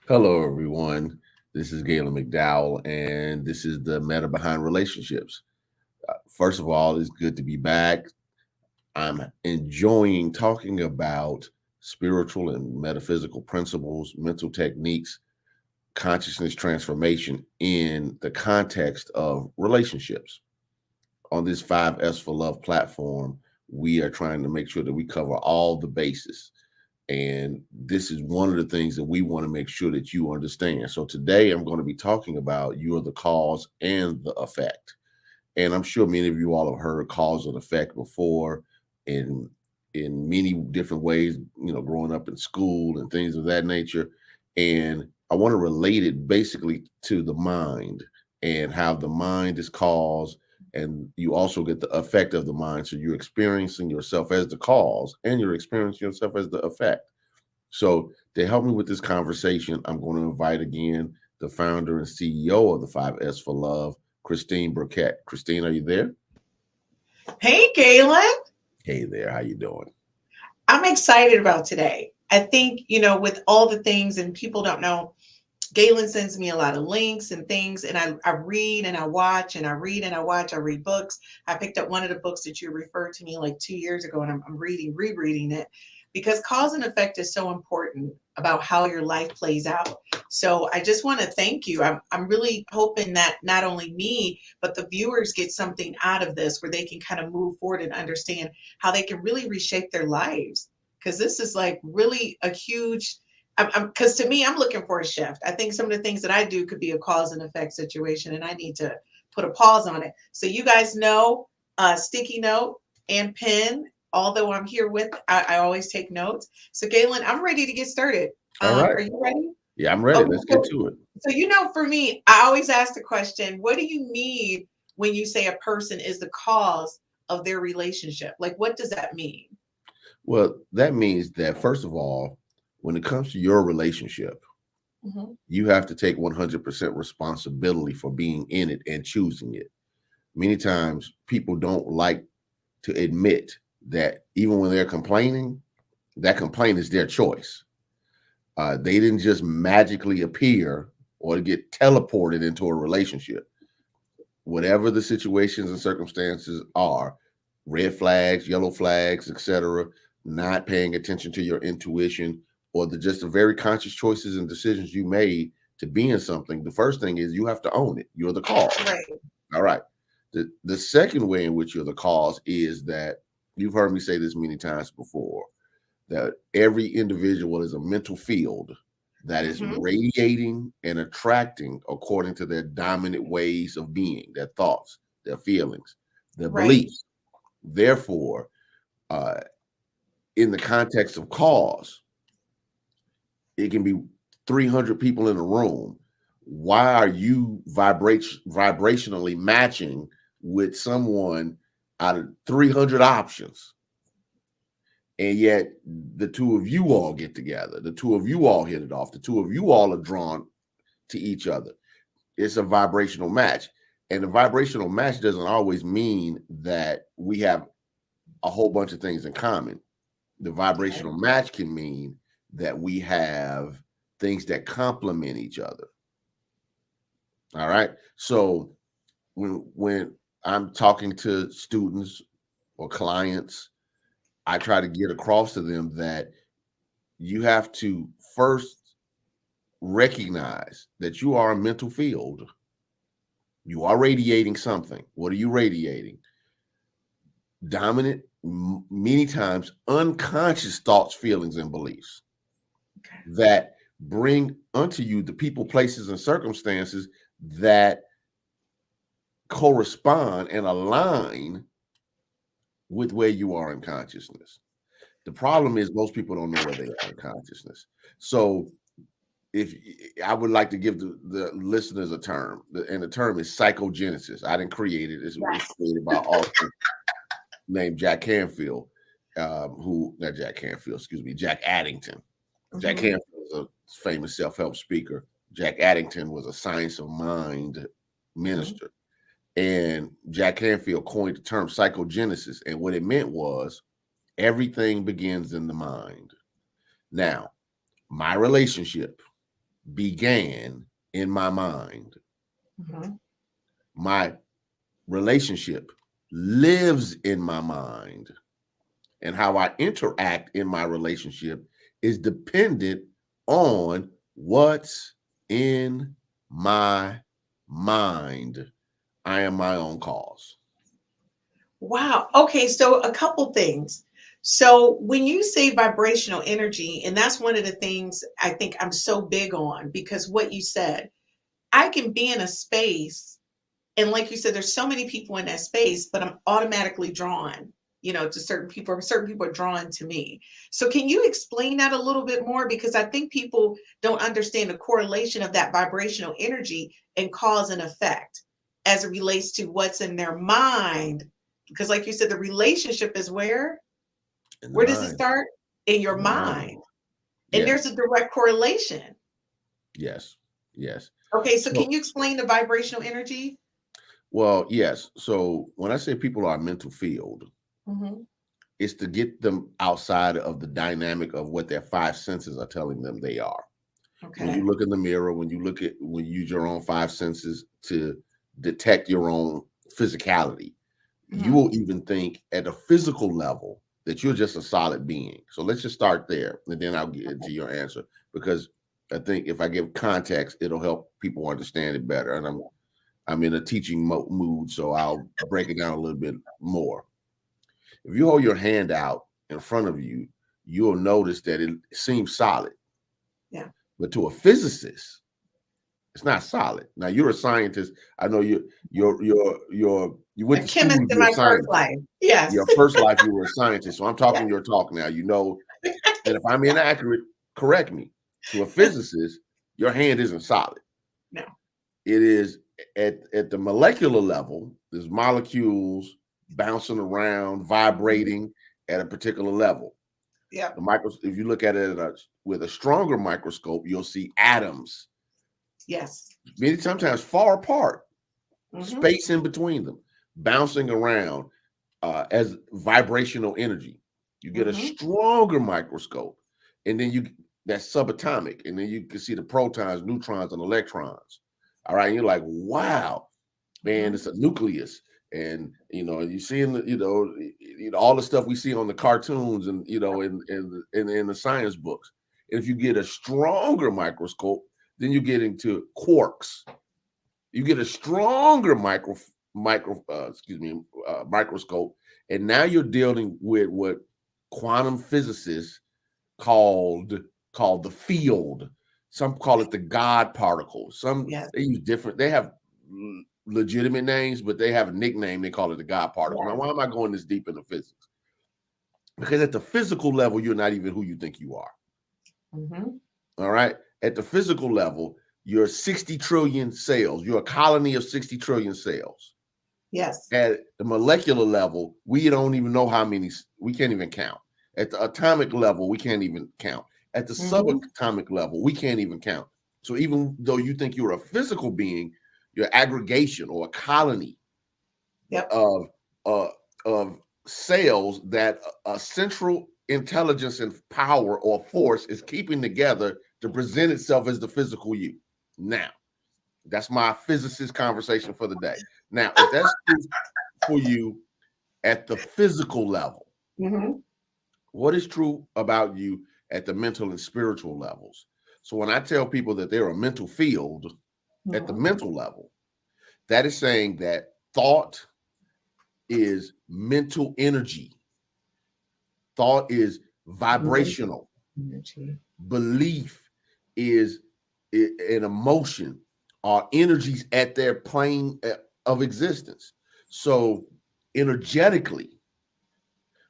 Hello, everyone. This is Gaylon McDowell, and this is the Meta Behind Relationships. First of all, it's good to be back. I'm enjoying talking about spiritual and metaphysical principles, mental techniques, consciousness transformation in the context of relationships. On this 5S for Love platform, we are trying to make sure that we cover all the bases. And this is one of the things that we want to make sure that you understand. So today I'm going to be talking about you are the cause and the effect. And I'm sure many of you all have heard cause and effect before in many different ways, growing up in school and things of that nature. And I want to relate it basically to the mind and how the mind is cause, and you also get the effect of the mind. So you're experiencing yourself as the cause and you're experiencing yourself as the effect. So to help me with this conversation, I'm going to invite again the founder and CEO of the 5S for Love, Christine Burkett. Christine, are you there? Hey, Gaylon. Hey there. How you doing? I'm excited about today. I think, with all the things, and people don't know, Gaylon sends me a lot of links and things, and I read and I watch and I read and I watch. I read books. I picked up one of the books that you referred to me like 2 years ago, and I'm rereading it because cause and effect is so important about how your life plays out. So I just want to thank you. I'm really hoping that not only me, but the viewers get something out of this where they can kind of move forward and understand how they can really reshape their lives. Because this is like really a huge, because to me, I'm looking for a shift. I think some of the things that I do could be a cause and effect situation, and I need to put a pause on it. So you guys know, sticky note and pen. Although I'm here with, I always take notes. So Gaylon, I'm ready to get started. All right. Are you ready? Yeah, I'm ready. Okay, Let's get to it. So for me, I always ask the question, what do you mean when you say a person is the cause of their relationship? Like, what does that mean? Well, that means that, first of all, when it comes to your relationship, you have to take 100% responsibility for being in it and choosing it. Many times people don't like to admit that even when they're complaining, that complaint is their choice. They didn't just magically appear or get teleported into a relationship. Whatever the situations and circumstances are, red flags, yellow flags, etc., not paying attention to your intuition or just the very conscious choices and decisions you made to be in something, the first thing is you have to own it. You're the cause. Right. All right. The second way in which you're the cause is that you've heard me say this many times before, that every individual is a mental field that is radiating and attracting according to their dominant ways of being, their thoughts, their feelings, their beliefs. Therefore, in the context of cause, it can be 300 people in a room. Why are you vibrationally matching with someone out of 300 options? And yet the two of you all get together. The two of you all hit it off. The two of you all are drawn to each other. It's a vibrational match. And the vibrational match doesn't always mean that we have a whole bunch of things in common. The vibrational match can mean that we have things that complement each other. All right. So when I'm talking to students or clients, I try to get across to them that you have to first recognize that you are a mental field. You are radiating something. What are you radiating? Dominant, many times unconscious thoughts, feelings, and beliefs Okay. that bring unto you the people, places, and circumstances that correspond and align with where you are in consciousness. The problem is most people don't know where they are in consciousness. So if I would like to give the listeners a term, and the term is psychogenesis. I didn't create it. It's created by an author named Jack Canfield, not Jack Canfield, excuse me, Jack Addington. Jack Canfield was a famous self-help speaker. Jack Addington was a science of mind minister. And Jack Canfield coined the term psychogenesis. And what it meant was everything begins in the mind. Now, my relationship began in my mind. My relationship lives in my mind. And how I interact in my relationship is dependent on what's in my mind. I am my own cause. Wow. Okay. So a couple things. So when you say vibrational energy, and that's one of the things I think I'm so big on, because what you said, I can be in a space, and like you said, there's so many people in that space, but I'm automatically drawn, to certain people, or certain people are drawn to me. So can you explain that a little bit more? Because I think people don't understand the correlation of that vibrational energy and cause and effect as it relates to what's in their mind. Because like you said, the relationship is where? In the Where does it mind. start? In your In the mind. mind. And there's Yes. a direct correlation. Yes. Yes. Okay, so So, can you explain the vibrational energy? well, yes. So when I say people are a mental field, it's to get them outside of the dynamic of what their five senses are telling them they are. When you Okay. look in the mirror, when you use your own five senses to detect your own physicality, you will even think at a physical level that you're just a solid being. So let's just start there, and then I'll get into your answer, because I think if I give context, it'll help people understand it better. And I'm in a teaching mood, so I'll break it down a little bit more. If you hold your hand out in front of you, you'll notice that it seems solid. Yeah. But to a physicist, it's not solid. Now you're a scientist. I know you went A to school chemist to in be a my first scientist. life. Yes. Your first life, you were a scientist. So I'm talking Yes. your talk now. And if I'm inaccurate, correct me. To a physicist, your hand isn't solid. No. It is at the molecular level, there's molecules bouncing around, vibrating at a particular level. Yeah. If you look at it with a stronger microscope, you'll see atoms, Yes. many sometimes far apart, space in between them, bouncing around as vibrational energy. You get a stronger microscope, and then that's subatomic, and then you can see the protons, neutrons, and electrons. All right, and you're like, wow, man, it's a nucleus. And you see all the stuff we see on the cartoons and in the science books. And if you get a stronger microscope, then you get into quarks. You get a stronger microscope, and now you're dealing with what quantum physicists called the field. Some call it the God particle. Some Yes. they use different. They have legitimate names, but they have a nickname. They call it the God particle. Now, why am I going this deep into physics? Because at the physical level, you're not even who you think you are. All right. At the physical level, you're 60 trillion cells. You're a colony of 60 trillion cells. Yes. At the molecular level, we don't even know how many. We can't even count. At the atomic level, we can't even count. At the subatomic level, we can't even count. So even though you think you're a physical being, your aggregation or a colony of cells that a central intelligence and power or force is keeping together to present itself as the physical you. Now, that's my physicist conversation for the day. Now, if that's true for you at the physical level, What is true about you at the mental and spiritual levels? So when I tell people that they're a mental field at the Mhm. mental level, that is saying that thought is mental energy. Thought is Mental vibrational. energy. Belief is an emotion or energies at their plane of existence. So energetically,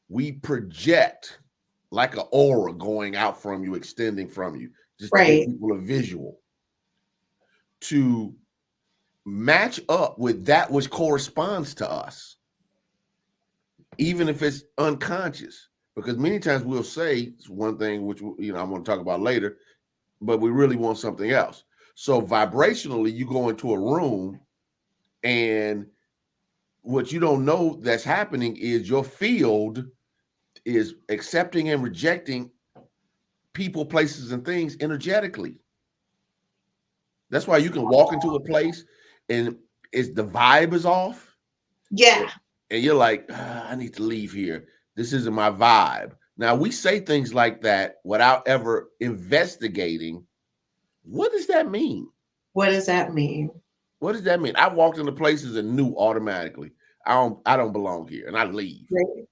we project like an aura going out from you, extending from you, just to give Right. people a visual to match up with that which corresponds to us, even if it's unconscious. Because many times we'll say it's one thing, which I'm going to talk about later, but we really want something else. So vibrationally, you go into a room, and what you don't know that's happening is your field is accepting and rejecting people, places, and things energetically. That's why you can walk into a place and the vibe is off, Yeah. and you're like, I need to leave here. This isn't my vibe. Now we say things like that without ever investigating. What does that mean? What does that mean? What does that mean? I walked into places and knew automatically I don't belong here, and I leave Right.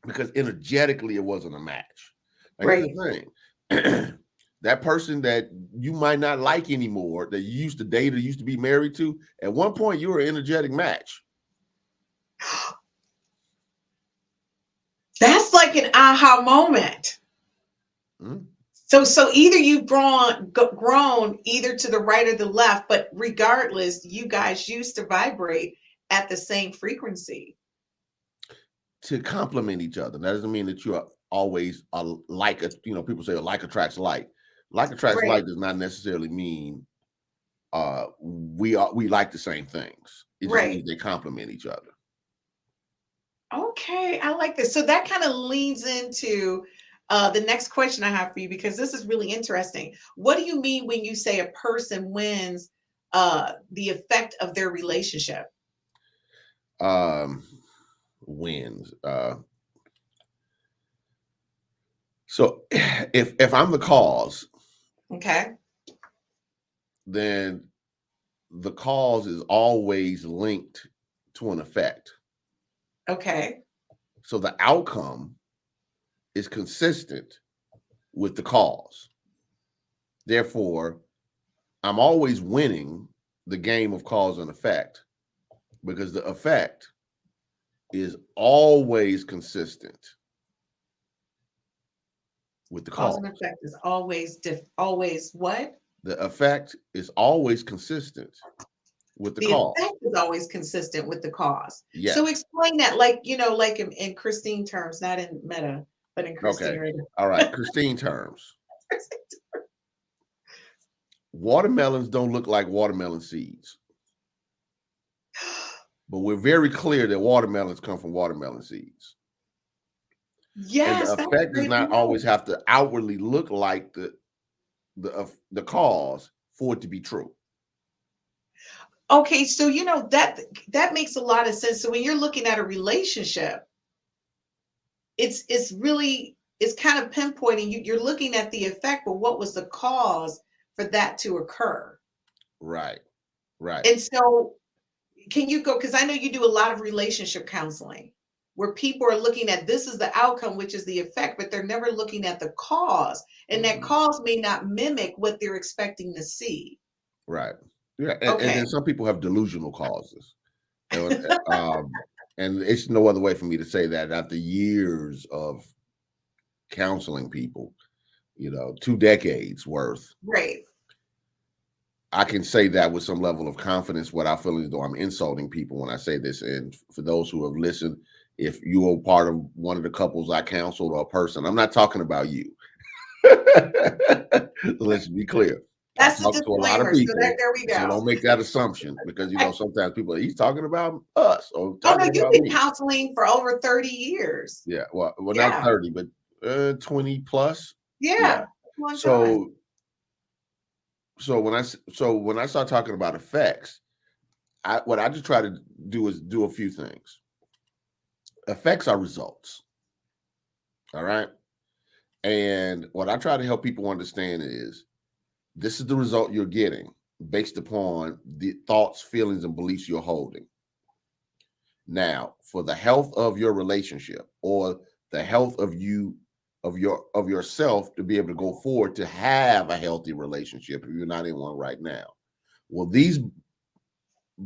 because energetically it wasn't a match. Now here's Right. the thing. That person that you might not like anymore, that you used to date or used to be married to, at one point you were an energetic match. That's like an aha moment. Hmm? So either you've grown either to the right or the left, but regardless, you guys used to vibrate at the same frequency. To complement each other. That doesn't mean that you are always like a, people say like attracts like. Like attracts Right. like does not necessarily mean we like the same things. It just Right. means they complement each other. Okay, I like this. So that kind of leads into the next question I have for you because this is really interesting. What do you mean when you say a person wins the effect of their relationship? Um Wins. So if I'm the cause, Okay. then the cause is always linked to an effect. Okay. So the outcome is consistent with the cause. Therefore, I'm always winning the game of cause and effect because the effect is always consistent with the Cause and cause. effect is always what? The effect is always consistent with the The cause. effect is always consistent with the cause. So Yes. explain that, like, like in Christine terms, not in meta, but in Okay. Christine right All right. Christine terms. Watermelons don't look like watermelon seeds, but we're very clear that watermelons come from watermelon seeds. And the Yes, that's a effect does great not always point. have to outwardly look like the cause for it to be true. Okay, so that makes a lot of sense. So when you're looking at a relationship, it's kind of pinpointing you're looking at the effect, but what was the cause for that to occur? Right. Right. And so can you go, because I know you do a lot of relationship counseling where people are looking at this is the outcome, which is the effect, but they're never looking at the cause. And that Mhm. cause may not mimic what they're expecting to see. Right. Yeah. And Okay. then some people have delusional causes. And, and it's no other way for me to say that after years of counseling people, 2 decades worth, Great. I can say that with some level of confidence without feeling as though I'm insulting people when I say this. And for those who have listened, if you are part of one of the couples I counseled or a person, I'm not talking about you. Let's be clear. I've That's the talked to a lot of disclaimer. So people, there we so go. don't make that assumption because sometimes people he's talking about us or Oh no, talking you've about been me. counseling for over 30 years. Yeah, well, not Yeah. 30, but 20 plus. Yeah. Yeah. Long time. So when I start talking about effects, what I just try to do is do a few things. Effects are results. All right. And what I try to help people understand is this is the result you're getting based upon the thoughts, feelings, and beliefs you're holding. Now, for the health of your relationship or the health of you, of yourself to be able to go forward to have a healthy relationship if you're not in one right now. Well, these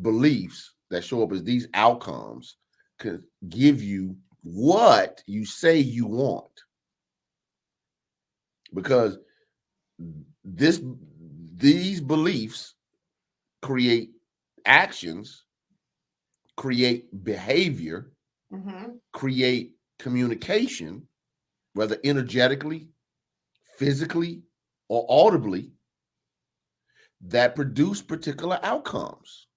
beliefs that show up as these outcomes can give you what you say you want. Because this these beliefs create actions, create behavior, create communication, whether energetically, physically, or audibly, that produce particular outcomes.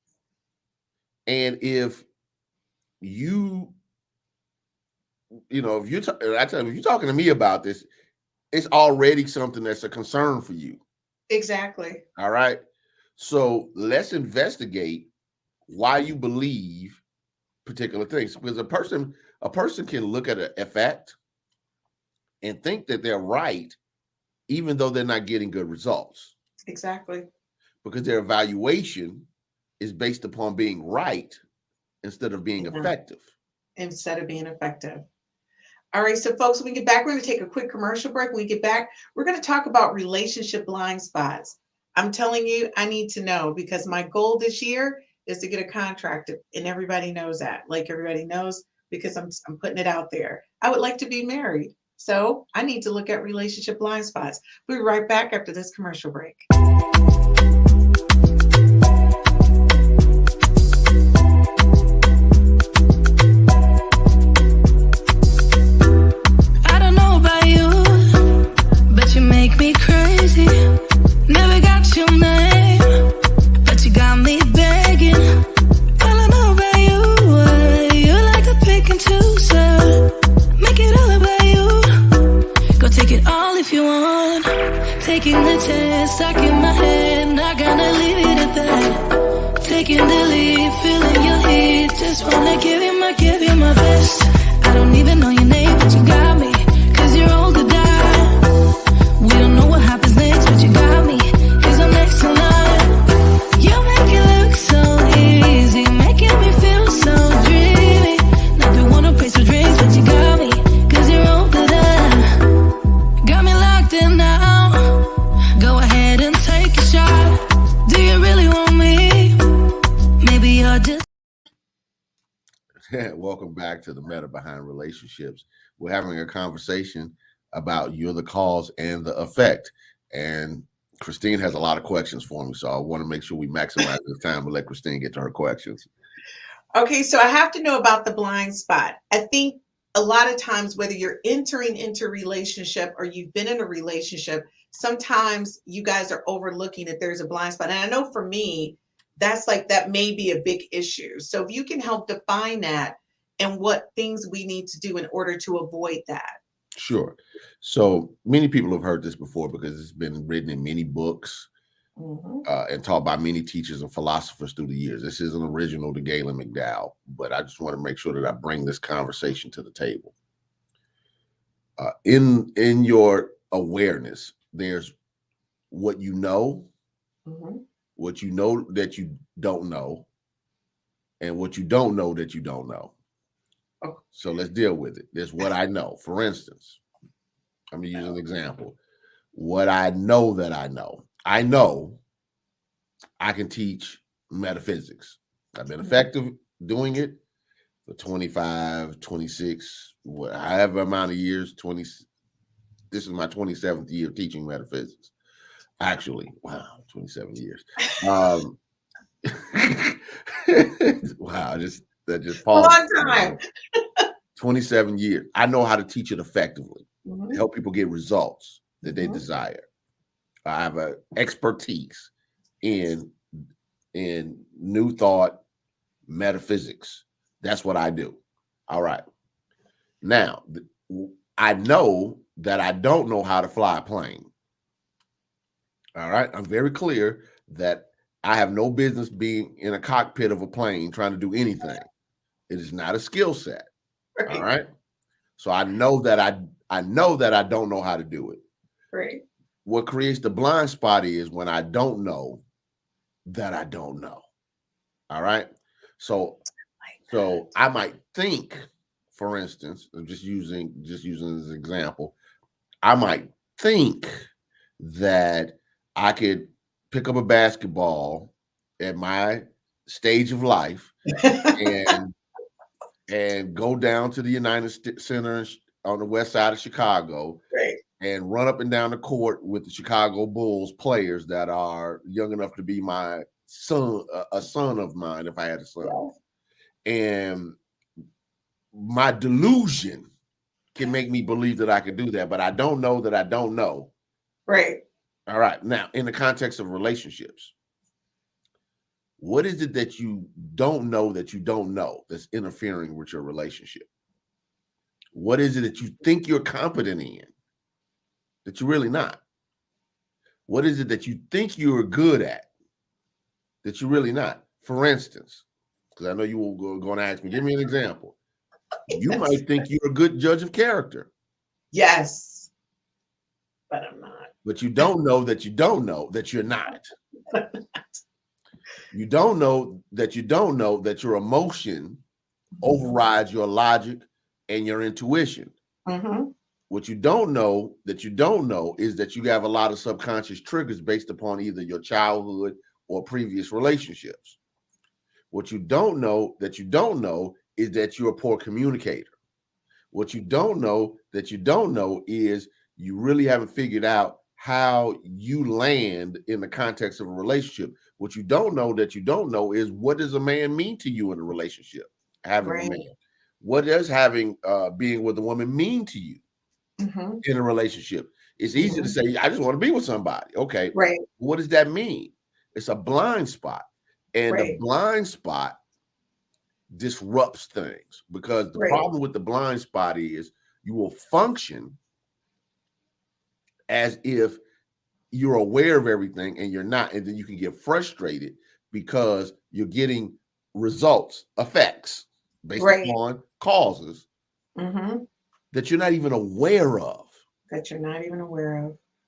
And if you, if you're, I tell you, if you're talking to me about this, it's already something that's a concern for you. Exactly. All right. So let's investigate why you believe particular things. Because a person can look at an effect and think that they're right, even though they're not getting good results. Exactly. Because their evaluation is based upon being right instead of being effective. Instead of being effective. All right, so folks, when we get back, we're going to take a quick commercial break. When we get back, we're going to talk about relationship blind spots. I'm telling you, I need to know because my goal this year is to get a contract, and everybody knows that. Like everybody knows, because I'm putting it out there. I would like to be married, so I need to look at relationship blind spots. We'll be right back after this commercial break. Make me crazy. Never got your name, but you got me begging. All I know about you like to pick and choose. Make it all about you. Go take it all if you want. Taking the chance, stuck in my head, not gonna leave it at that. Taking the lead, feeling your heat. Just wanna give you my best. I don't even know your name, but you got me. 'Cause you're all the die. We don't know what happens next, but you got me, 'cause I'm next in line. You make it look so easy, making me feel so dreamy. Not the one who pays for drinks, but you got me, 'cause you're all that I. Got me locked in now. Go ahead and take a shot. Do you really want me? Maybe you're just... Welcome back to the Meta Behind Relationships. We're having a conversation about you're the cause and the effect. And Christine has a lot of questions for me, so I want to make sure we maximize this time and let Christine get to her questions. Okay, so I have to know about the blind spot. I think a lot of times, whether you're entering into a relationship or you've been in a relationship, sometimes you guys are overlooking that there's a blind spot. And I know for me, that may be a big issue. So if you can help define that and what things we need to do in order to avoid that. Sure. So many people have heard this before because it's been written in many books and taught by many teachers and philosophers through the years. This isn't original to Gaylon McDowell, but I just want to make sure that I bring this conversation to the table. In your awareness, there's what you know, what you know that you don't know, and what you don't know that you don't know. So let's deal with it. There's what I know. For instance, I'm going to use an example. What I know that I know. I know I can teach metaphysics. I've been effective doing it for 25, 26, however amount of years, 20. This is my 27th year teaching metaphysics. Actually, wow, 27 years. Wow, that just paused. A long time. 27 years. I know how to teach it effectively, help people get results that they desire. I have an expertise in new thought, metaphysics. That's what I do. All right. Now, I know that I don't know how to fly a plane. All right. I'm very clear that I have no business being in a cockpit of a plane trying to do anything. It is not a skill set. All right. So I know that I know that I don't know how to do it. Right. What creates the blind spot is when I don't know that I don't know. All right. So I might think, for instance, I'm just using as an example, I might think that I could pick up a basketball at my stage of life and go down to the United Center on the west side of Chicago Right. and run up and down the court with the Chicago Bulls players that are young enough to be my son, a son of mine, if I had a son. Yeah. And my delusion can make me believe that I can do that, but I don't know that I don't know. Right. All right. Now, in the context of relationships, what is it that you don't know that's interfering with your relationship? What is it that you think you're competent in that you're really not? What is it that you think you're good at that you're really not? For instance, because I know you were going to ask me, give me an example. You might think you're a good judge of character. Yes, but I'm not. But you don't know that you don't know that you're not. You don't know that your emotion overrides your logic and your intuition. Mm-hmm. What you don't know is that you have a lot of subconscious triggers based upon either your childhood or previous relationships. What you don't know is that you're a poor communicator. What you don't know is you really haven't figured out how you land in the context of a relationship. What you don't know is what does a man mean to you in a relationship? Having a man. What does being with a woman mean to you in a relationship? It's easy to say, I just want to be with somebody. Okay. Right. What does that mean? It's a blind spot. And the blind spot disrupts things because the problem with the blind spot is you will function as if you're aware of everything and you're not, and then you can get frustrated because you're getting effects based upon causes that you're not even aware of.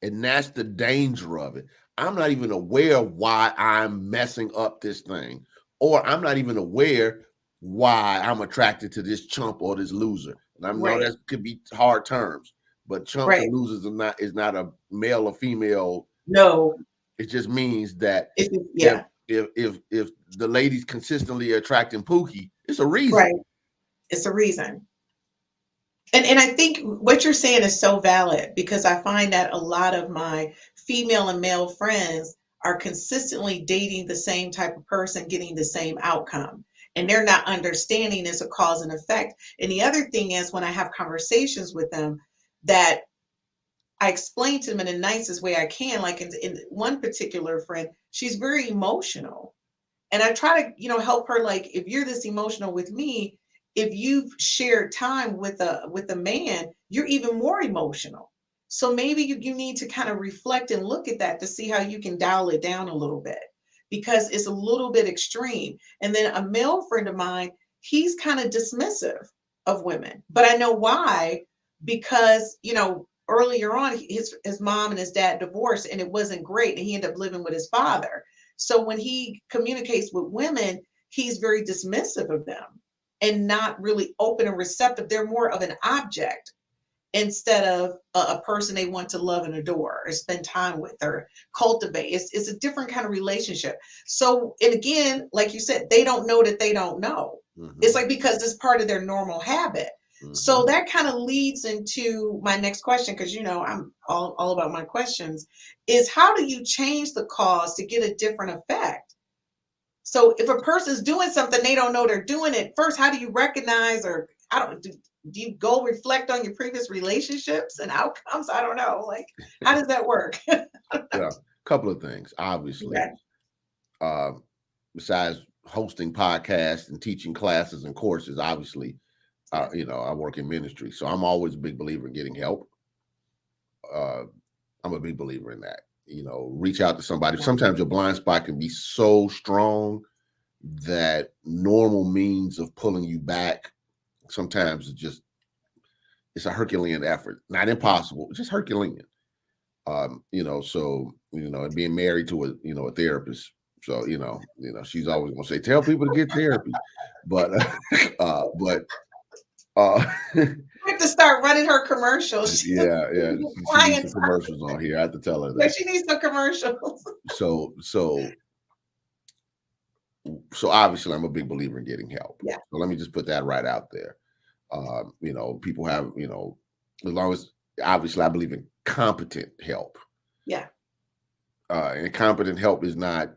And that's the danger of it. I'm not even aware of why I'm messing up this thing, or I'm not even aware why I'm attracted to this chump or this loser. And I know that could be hard terms, but chumps and losers is not a male or female. No, it just means that if the lady's consistently attracting Pookie, it's a reason. Right. It's a reason. And I think what you're saying is so valid because I find that a lot of my female and male friends are consistently dating the same type of person, getting the same outcome. And they're not understanding it's a cause and effect. And the other thing is when I have conversations with them that I explain to them in the nicest way I can, like in one particular friend, she's very emotional. And I try to, help her, like, if you're this emotional with me, if you've shared time with a man, you're even more emotional. So maybe you need to kind of reflect and look at that to see how you can dial it down a little bit because it's a little bit extreme. And then a male friend of mine, he's kind of dismissive of women, but I know why, because, earlier on, his mom and his dad divorced and it wasn't great. And he ended up living with his father. So when he communicates with women, he's very dismissive of them and not really open and receptive. They're more of an object instead of a person they want to love and adore or spend time with or cultivate. It's a different kind of relationship. So, and again, like you said, they don't know that they don't know. It's like because it's part of their normal habit. So that kind of leads into my next question, because, I'm all about my questions, is how do you change the cause to get a different effect? So if a person's doing something, they don't know they're doing it. First, how do you recognize, or do you go reflect on your previous relationships and outcomes? I don't know. Like, how does that work? Yeah, a couple of things, obviously. Besides hosting podcasts and teaching classes and courses, obviously, I work in ministry, so I'm always a big believer in getting help. I'm a big believer in that. Reach out to somebody. Sometimes your blind spot can be so strong that normal means of pulling you back sometimes it just it's a Herculean effort, not impossible, just Herculean. So and being married to a therapist, so she's always gonna say, tell people to get therapy, but but uh I have to start running her commercials. yeah, she needs some commercials on here. I have to tell her Yeah, that. she needs some commercials. So obviously I'm a big believer in getting help. Yeah. So let me just put that right out there. People have, as long as obviously I believe in competent help. Yeah. And competent help is not,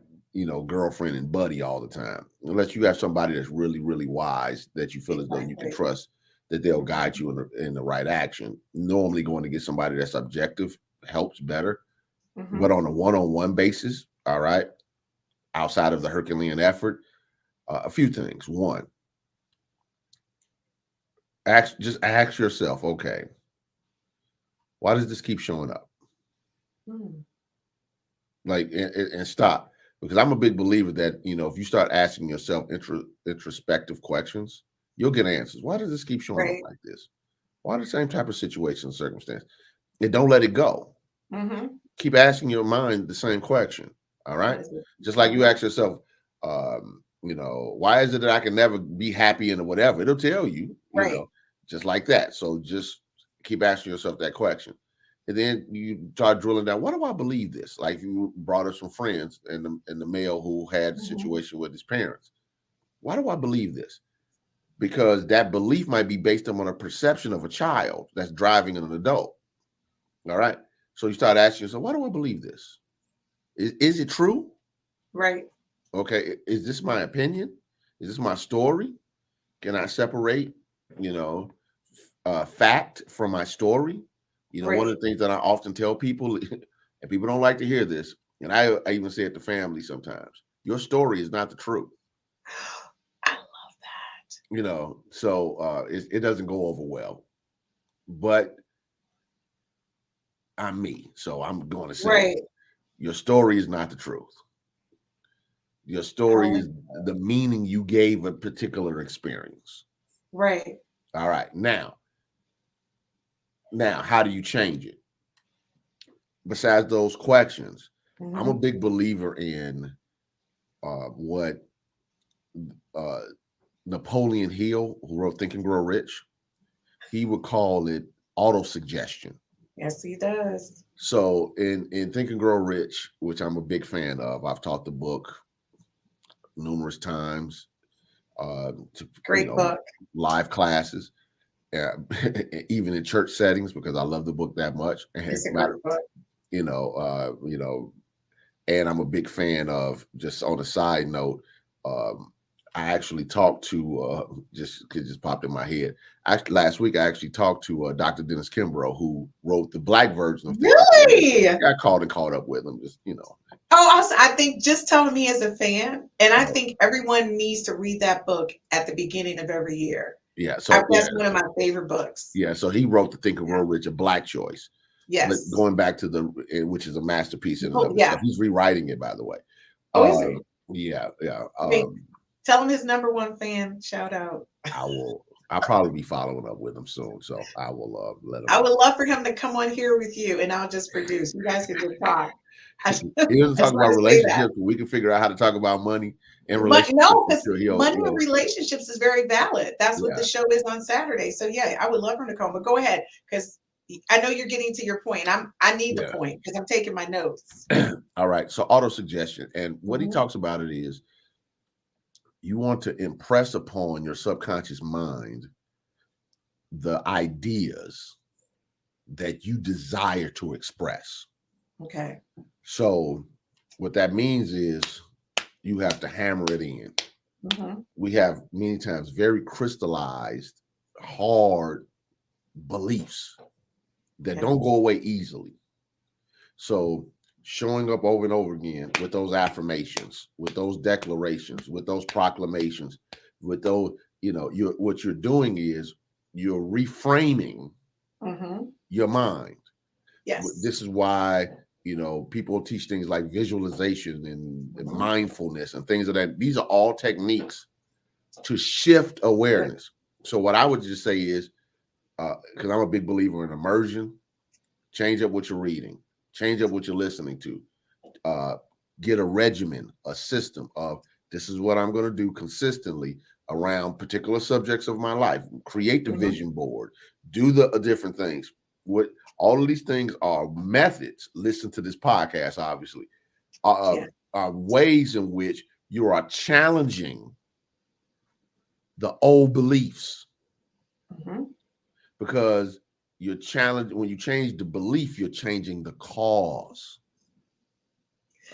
girlfriend and buddy all the time. Unless you have somebody that's really, really wise that you feel as though you can trust that they'll guide you in the right action. Normally going to get somebody that's objective helps better. But on a one-on-one basis, all right, outside of the Herculean effort, a few things. One, just ask yourself, okay, why does this keep showing up? Like, and stop, because I'm a big believer that, if you start asking yourself introspective questions, you'll get answers. Why does this keep showing up like this? Why the same type of situation and circumstance? And don't let it go. Keep asking your mind the same question. All right. Just like you ask yourself, why is it that I can never be happy in or whatever? It'll tell you, just like that. So just keep asking yourself that question. And then you start drilling down. Why do I believe this? Like you brought us some friends and the male who had the situation with his parents. Why do I believe this? Because that belief might be based on a perception of a child that's driving an adult. All right. So you start asking yourself, why do I believe this? Is it true? Right. Okay. Is this my opinion? Is this my story? Can I separate, fact from my story? One of the things that I often tell people, and people don't like to hear this, and I even say it to family sometimes, your story is not the truth. I love that. So it doesn't go over well. But I'm me, so I'm going to say your story is not the truth. Your story is the meaning you gave a particular experience. Right. All right. Now, how do you change it? Besides those questions, I'm a big believer in what Napoleon Hill, who wrote Think and Grow Rich, he would call it auto-suggestion. Yes, he does. So in Think and Grow Rich, which I'm a big fan of, I've taught the book numerous times. Great book. Live classes, even in church settings, because I love the book that much. It's a great book. And I'm a big fan of, just on a side note, I actually talked to, it just popped in my head. Last week, I actually talked to Dr. Dennis Kimbrough, who wrote the Black version of Really? I got caught up with him, Oh, also, I think just telling me as a fan, and I think everyone needs to read that book at the beginning of every year. Yeah, so that's one of my favorite books. Yeah, so he wrote the Think and Grow Rich, a Black choice. Yes. But going back to which is a masterpiece in yeah. He's rewriting it, by the way. Oh, is he? Yeah. Tell him his #1 fan. Shout out. I'll probably be following up with him soon, so I will let him. I would love for him to come on here with you, and I'll just produce. You guys can just talk. He doesn't talk about relationships, but we can figure out how to talk about money and relationships. No, because money and relationships is very valid. That's what the show is on Saturday. So yeah, I would love for him to come. But go ahead, because I know you're getting to your point. I need the point because I'm taking my notes. All right. So auto-suggestion. And what he talks about it is, you want to impress upon your subconscious mind the ideas that you desire to express. Okay. So what that means is you have to hammer it in. We have many times very crystallized, hard beliefs that don't go away easily. So showing up over and over again with those affirmations, with those declarations, with those proclamations, with those, what you're doing is you're reframing your mind. Yes. This is why, people teach things like visualization and mindfulness and things of that. These are all techniques to shift awareness. So what I would just say is, because I'm a big believer in immersion. Change up what you're reading, change up what you're listening to. Get a regimen, a system of this is what I'm going to do consistently around particular subjects of my life. Create the vision board, do the different things. What all of these things are methods. Listen to this podcast, obviously, are ways in which you are challenging the old beliefs. Because you're challenged when you change the belief, you're changing the cause.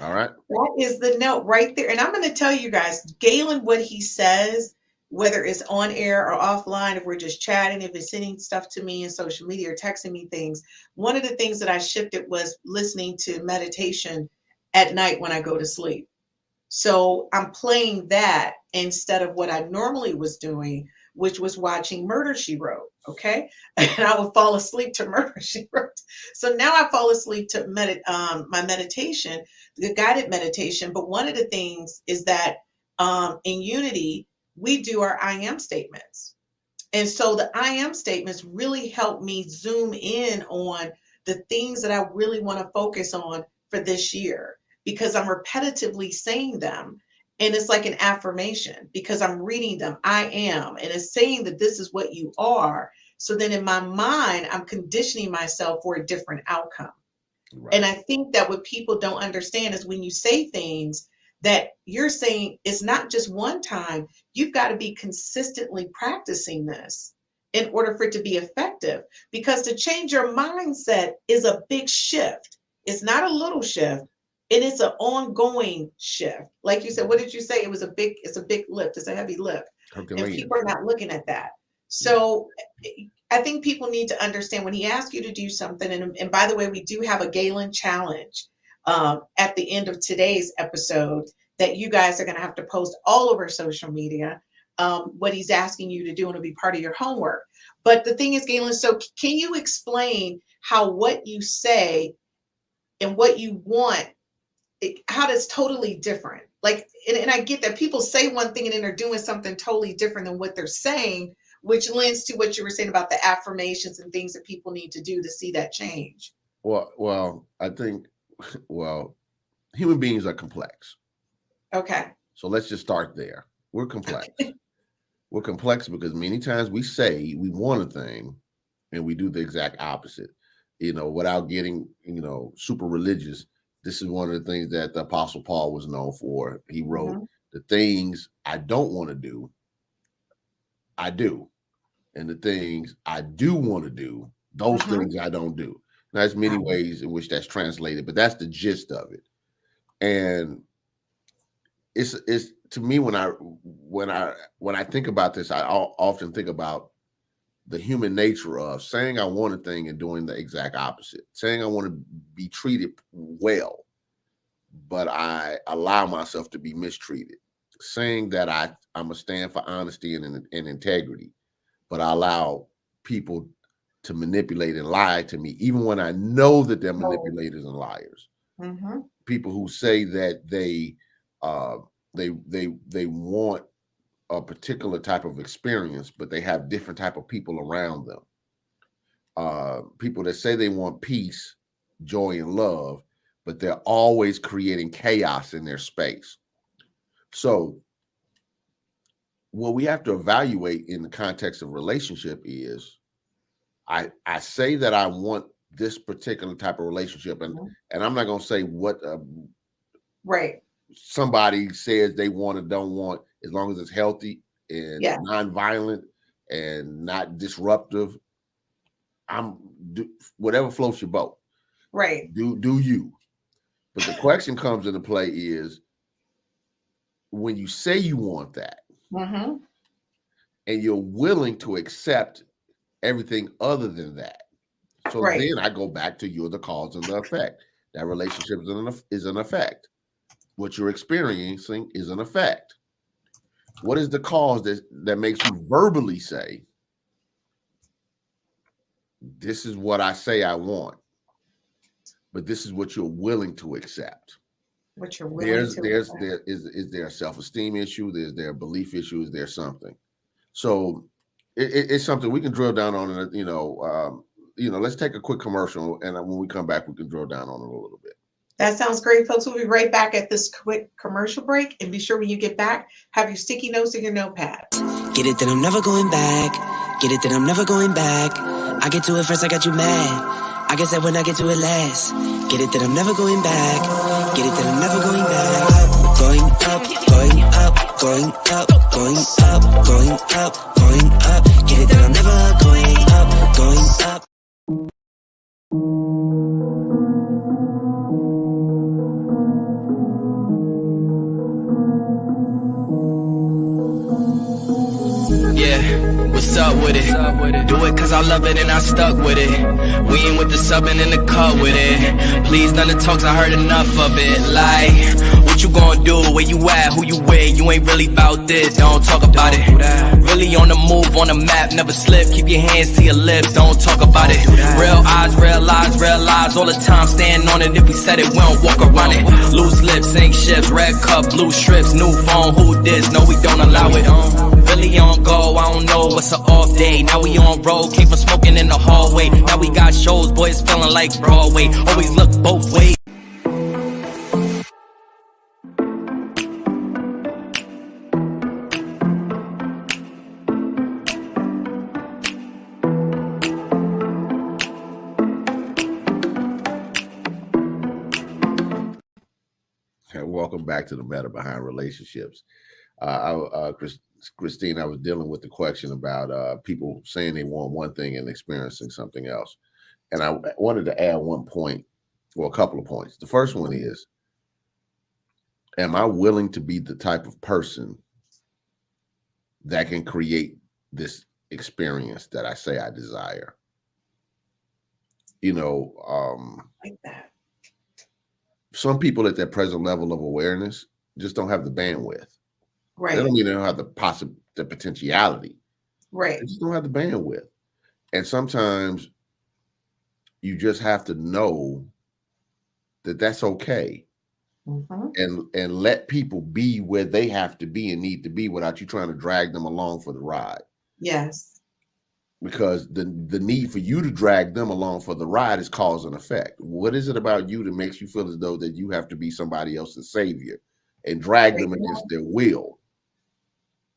All right. That is the note right there. And I'm going to tell you guys, Gaylon, what he says, whether it's on air or offline, if we're just chatting, if it's sending stuff to me in social media or texting me things, one of the things that I shifted was listening to meditation at night when I go to sleep. So I'm playing that instead of what I normally was doing, which was watching Murder, She Wrote. Okay. And I would fall asleep to Murder, She Wrote. So now I fall asleep to my meditation, the guided meditation. But one of the things is that in Unity, we do our I am statements. And so the I am statements really help me zoom in on the things that I really want to focus on for this year, because I'm repetitively saying them. And it's like an affirmation because I'm reading them. I am. And it's saying that this is what you are. So then in my mind, I'm conditioning myself for a different outcome. Right. And I think that what people don't understand is when you say things that you're saying, it's not just one time. You've got to be consistently practicing this in order for it to be effective. Because to change your mindset is a big shift. It's not a little shift. And it's an ongoing shift. Like you said, what did you say? It's a big lift. It's a heavy lift. And people are not looking at that. So I think people need to understand when he asks you to do something. And by the way, we do have a Gaylon challenge at the end of today's episode that you guys are going to have to post all over social media, what he's asking you to do, and it'll be part of your homework. But the thing is, Gaylon, so can you explain how what you say and what you want, how that's totally different? Like, and I get that people say one thing and then they're doing something totally different than what they're saying, which lends to what you were saying about the affirmations and things that people need to do to see that change. Well, I think, human beings are complex. Okay. So let's just start there. We're complex. Okay. We're complex because many times we say we want a thing and we do the exact opposite, without getting, super religious. This is one of the things that the Apostle Paul was known for. He wrote, the things I don't want to do, I do. And the things I do want to do, those things I don't do. Now, there's many ways in which that's translated, but that's the gist of it. And it's to me, when I think about this, I often think about the human nature of saying I want a thing and doing the exact opposite, saying I want to be treated well, but I allow myself to be mistreated, saying that I'm a stand for honesty and integrity, but I allow people to manipulate and lie to me, even when I know that they're manipulators and liars. People who say that they want a particular type of experience, but they have different type of people around them. People that say they want peace, joy, and love, but they're always creating chaos in their space. So what we have to evaluate in the context of relationship is, I say that I want this particular type of relationship, and I'm not going to say what somebody says they want or don't want, as long as it's healthy and nonviolent and not disruptive. Whatever floats your boat. Right. Do you? But the question comes into play is when you say you want that, and you're willing to accept everything other than that. So then I go back to you're the cause and the effect. That relationship is an effect. What you're experiencing is an effect. What is the cause that makes you verbally say, this is what I say I want, but this is what you're willing to accept? What you're willing to accept. Is there a self-esteem issue? Is there a belief issue? Is there something? So it's something we can drill down on. And let's take a quick commercial, and when we come back, we can drill down on it a little bit. That sounds great, folks. We'll be right back at this quick commercial break. And be sure when you get back, have your sticky notes in your notepad. Get it, then I'm never going back. Get it, then I'm never going back. I get to it first, I got you mad. I guess that when I get to it last. Get it, then I'm never going back. Get it, then I'm never going back. Going up, going up, going up, going up, going up, going up. Get it, then I'm never going up, going up. Yeah, what's up with it? Do it cause I love it and I stuck with it. We ain't with the subbing in the cut with it. Please none of the talks, I heard enough of it. Like, what you gonna do? Where you at? Who you with? You ain't really about this, don't talk about it. Really on the move, on the map, never slip. Keep your hands to your lips, don't talk about it. Real eyes, real lies all the time. Stand on it, if we said it, we don't walk around it. Loose lips, ain't ships, red cup, blue strips, new phone, who this? No, we don't allow it. Really on go, I don't know what's an off day. Now we on road, came from smoking in the hallway. Now we got shows, boys feeling like Broadway. Always look both ways. Welcome back to the Matter Behind Relationships. Christine, I was dealing with the question about people saying they want one thing and experiencing something else. And I wanted to add one point, or a couple of points. The first one is, am I willing to be the type of person that can create this experience that I say I desire? Like that. Some people at their present level of awareness just don't have the bandwidth. Right. They don't mean they don't have the potentiality. Right. They just don't have the bandwidth. And sometimes you just have to know that that's okay. Mm-hmm. And let people be where they have to be and need to be without you trying to drag them along for the ride. Yes. Because the need for you to drag them along for the ride is cause and effect. What is it about you that makes you feel as though that you have to be somebody else's savior and drag them against their will?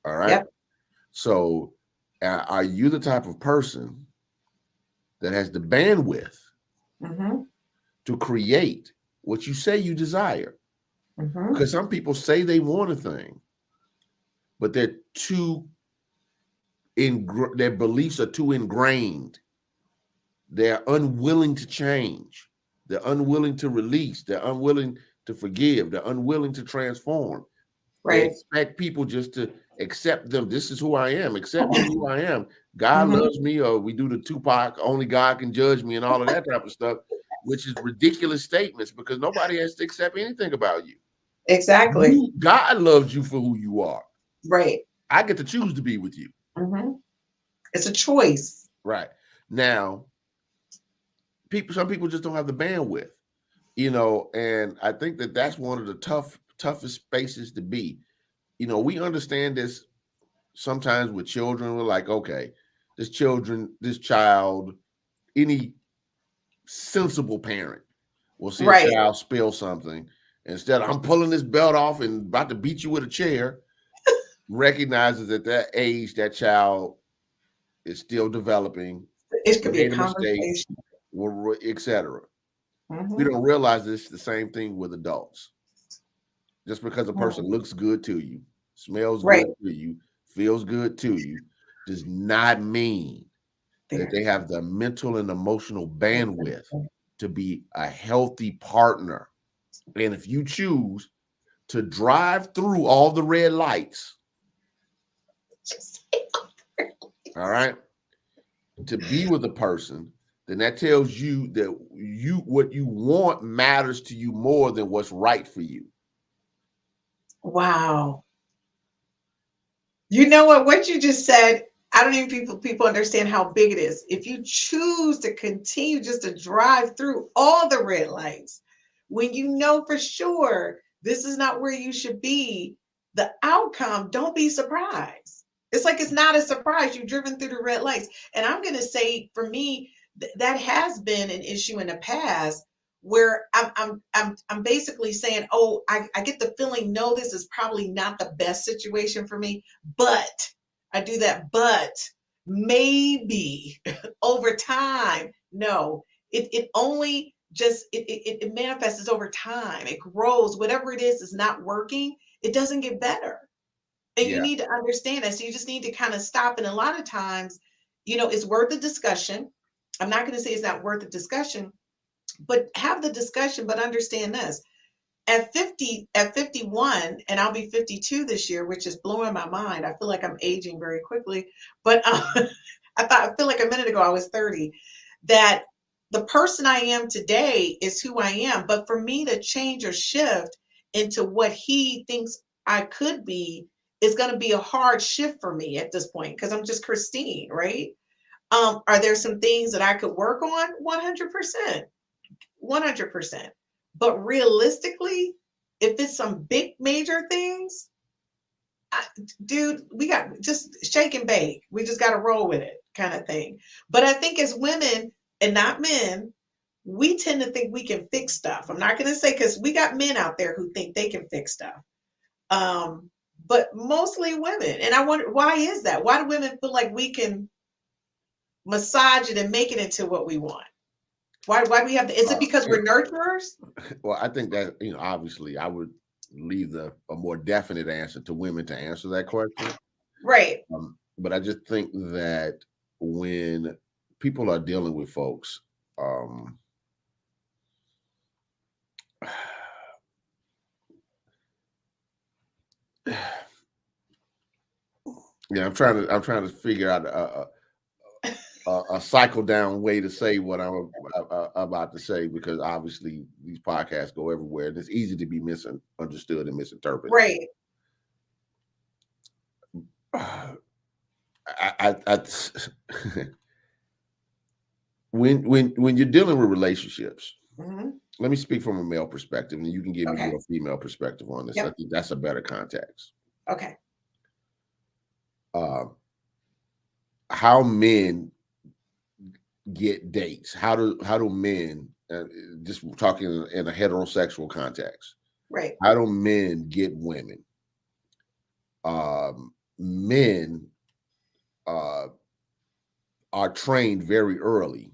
All right. Yep. So are you the type of person that has the bandwidth to create what you say you desire? Because some people say they want a thing, but they're their beliefs are too ingrained. They're unwilling to change. They're unwilling to release. They're unwilling to forgive. They're unwilling to transform. Right. They expect people just to accept them. This is who I am. Accept me who I am. God loves me, or we do the Tupac, only God can judge me, and all of that type of stuff, which is ridiculous statements because nobody has to accept anything about you. Exactly. God loves you for who you are. Right. I get to choose to be with you. It's a choice. Right. Now, some people just don't have the bandwidth, and I think that that's one of the toughest spaces to be. We understand this sometimes with children. We're like, okay, this child, any sensible parent will see a child spill something. Instead of, I'm pulling this belt off and about to beat you with a chair, recognizes at that age, that child is still developing. It could be a conversation. Etc. We don't realize this is the same thing with adults. Just because a person looks good to you, smells good to you, feels good to you, does not mean that they have the mental and emotional bandwidth to be a healthy partner. And if you choose to drive through all the red lights, all right, to be with a person, then that tells you that what you want matters to you more than what's right for you. Wow. You know what you just said, I don't even people understand how big it is. If you choose to continue just to drive through all the red lights, when you know for sure this is not where you should be, the outcome, don't be surprised. It's like it's not a surprise. You've driven through the red lights. And I'm going to say, for me, that has been an issue in the past where I'm basically saying, oh, I get the feeling, no, this is probably not the best situation for me, but I do that, but maybe over time, no, it only just it manifests over time. It grows. Whatever it is not working. It doesn't get better. And you Yeah. need to understand that. So you just need to kind of stop. And a lot of times, it's worth the discussion. I'm not going to say it's not worth the discussion, but have the discussion, but understand this. At 50, at 51, and I'll be 52 this year, which is blowing my mind. I feel like I'm aging very quickly, but I feel like a minute ago I was 30, that the person I am today is who I am. But for me to change or shift into what he thinks I could be is going to be a hard shift for me at this point because I'm just Christine, right? Are there some things that I could work on? 100%, 100%. But realistically, if it's some big major things, dude, we got just shake and bake. We just got to roll with it, kind of thing. But I think as women and not men, we tend to think we can fix stuff. I'm not going to say, because we got men out there who think they can fix stuff. But mostly women. And I wonder, why is that? Why do women feel like we can massage it and make it into what we want? Why do we have is it because we're nurturers? Well, I think that, obviously I would leave a more definite answer to women to answer that question. Right. But I just think that when people are dealing with folks, I'm trying to figure out a cycle down way to say what I'm about to say, because obviously these podcasts go everywhere and it's easy to be misunderstood and misinterpreted. Right. When you're dealing with relationships, Mm-hmm. let me speak from a male perspective, and you can give me Okay. your female perspective on this. Yep. I think that's a better context. Okay. How men get dates? How do men, just talking in a heterosexual context, Right. how do men get women? Men are trained very early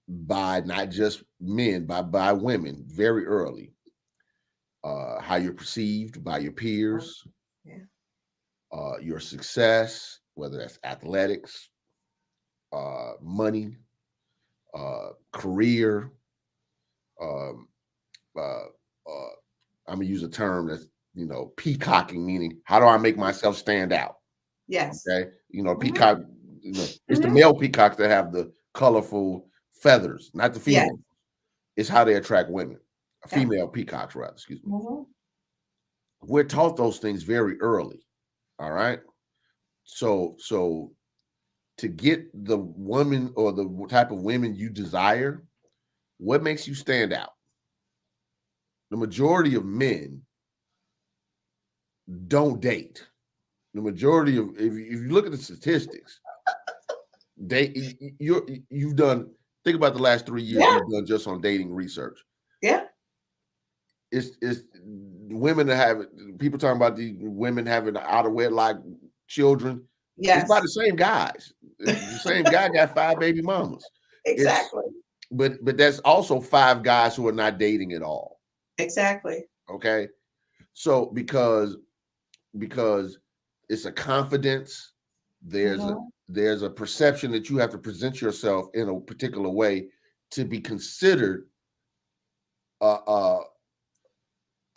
by not just men, by women very early. How you're perceived by your peers, your success, whether that's athletics, money, career. I'm gonna use a term that's peacocking, meaning how do I make myself stand out? Yes. Okay, peacock. It's the male peacocks that have the colorful feathers, not the female. Yes. It's how they attract women. Female peacocks, rather. Excuse me. Mm-hmm. We're taught those things very early. All right. So to get the woman or the type of women you desire, what makes you stand out? The majority of men don't date. The majority of, if you look at the statistics, you've done, think about the last 3 years you've done just on dating research. Yeah. It's women that have, people talking about the women having out of wedlock children. Yes. It's by the same guys. The same guy got 5 baby mamas. Exactly. But that's also 5 guys who are not dating at all. Exactly. Okay. So because it's a confidence, there's a perception that you have to present yourself in a particular way to be considered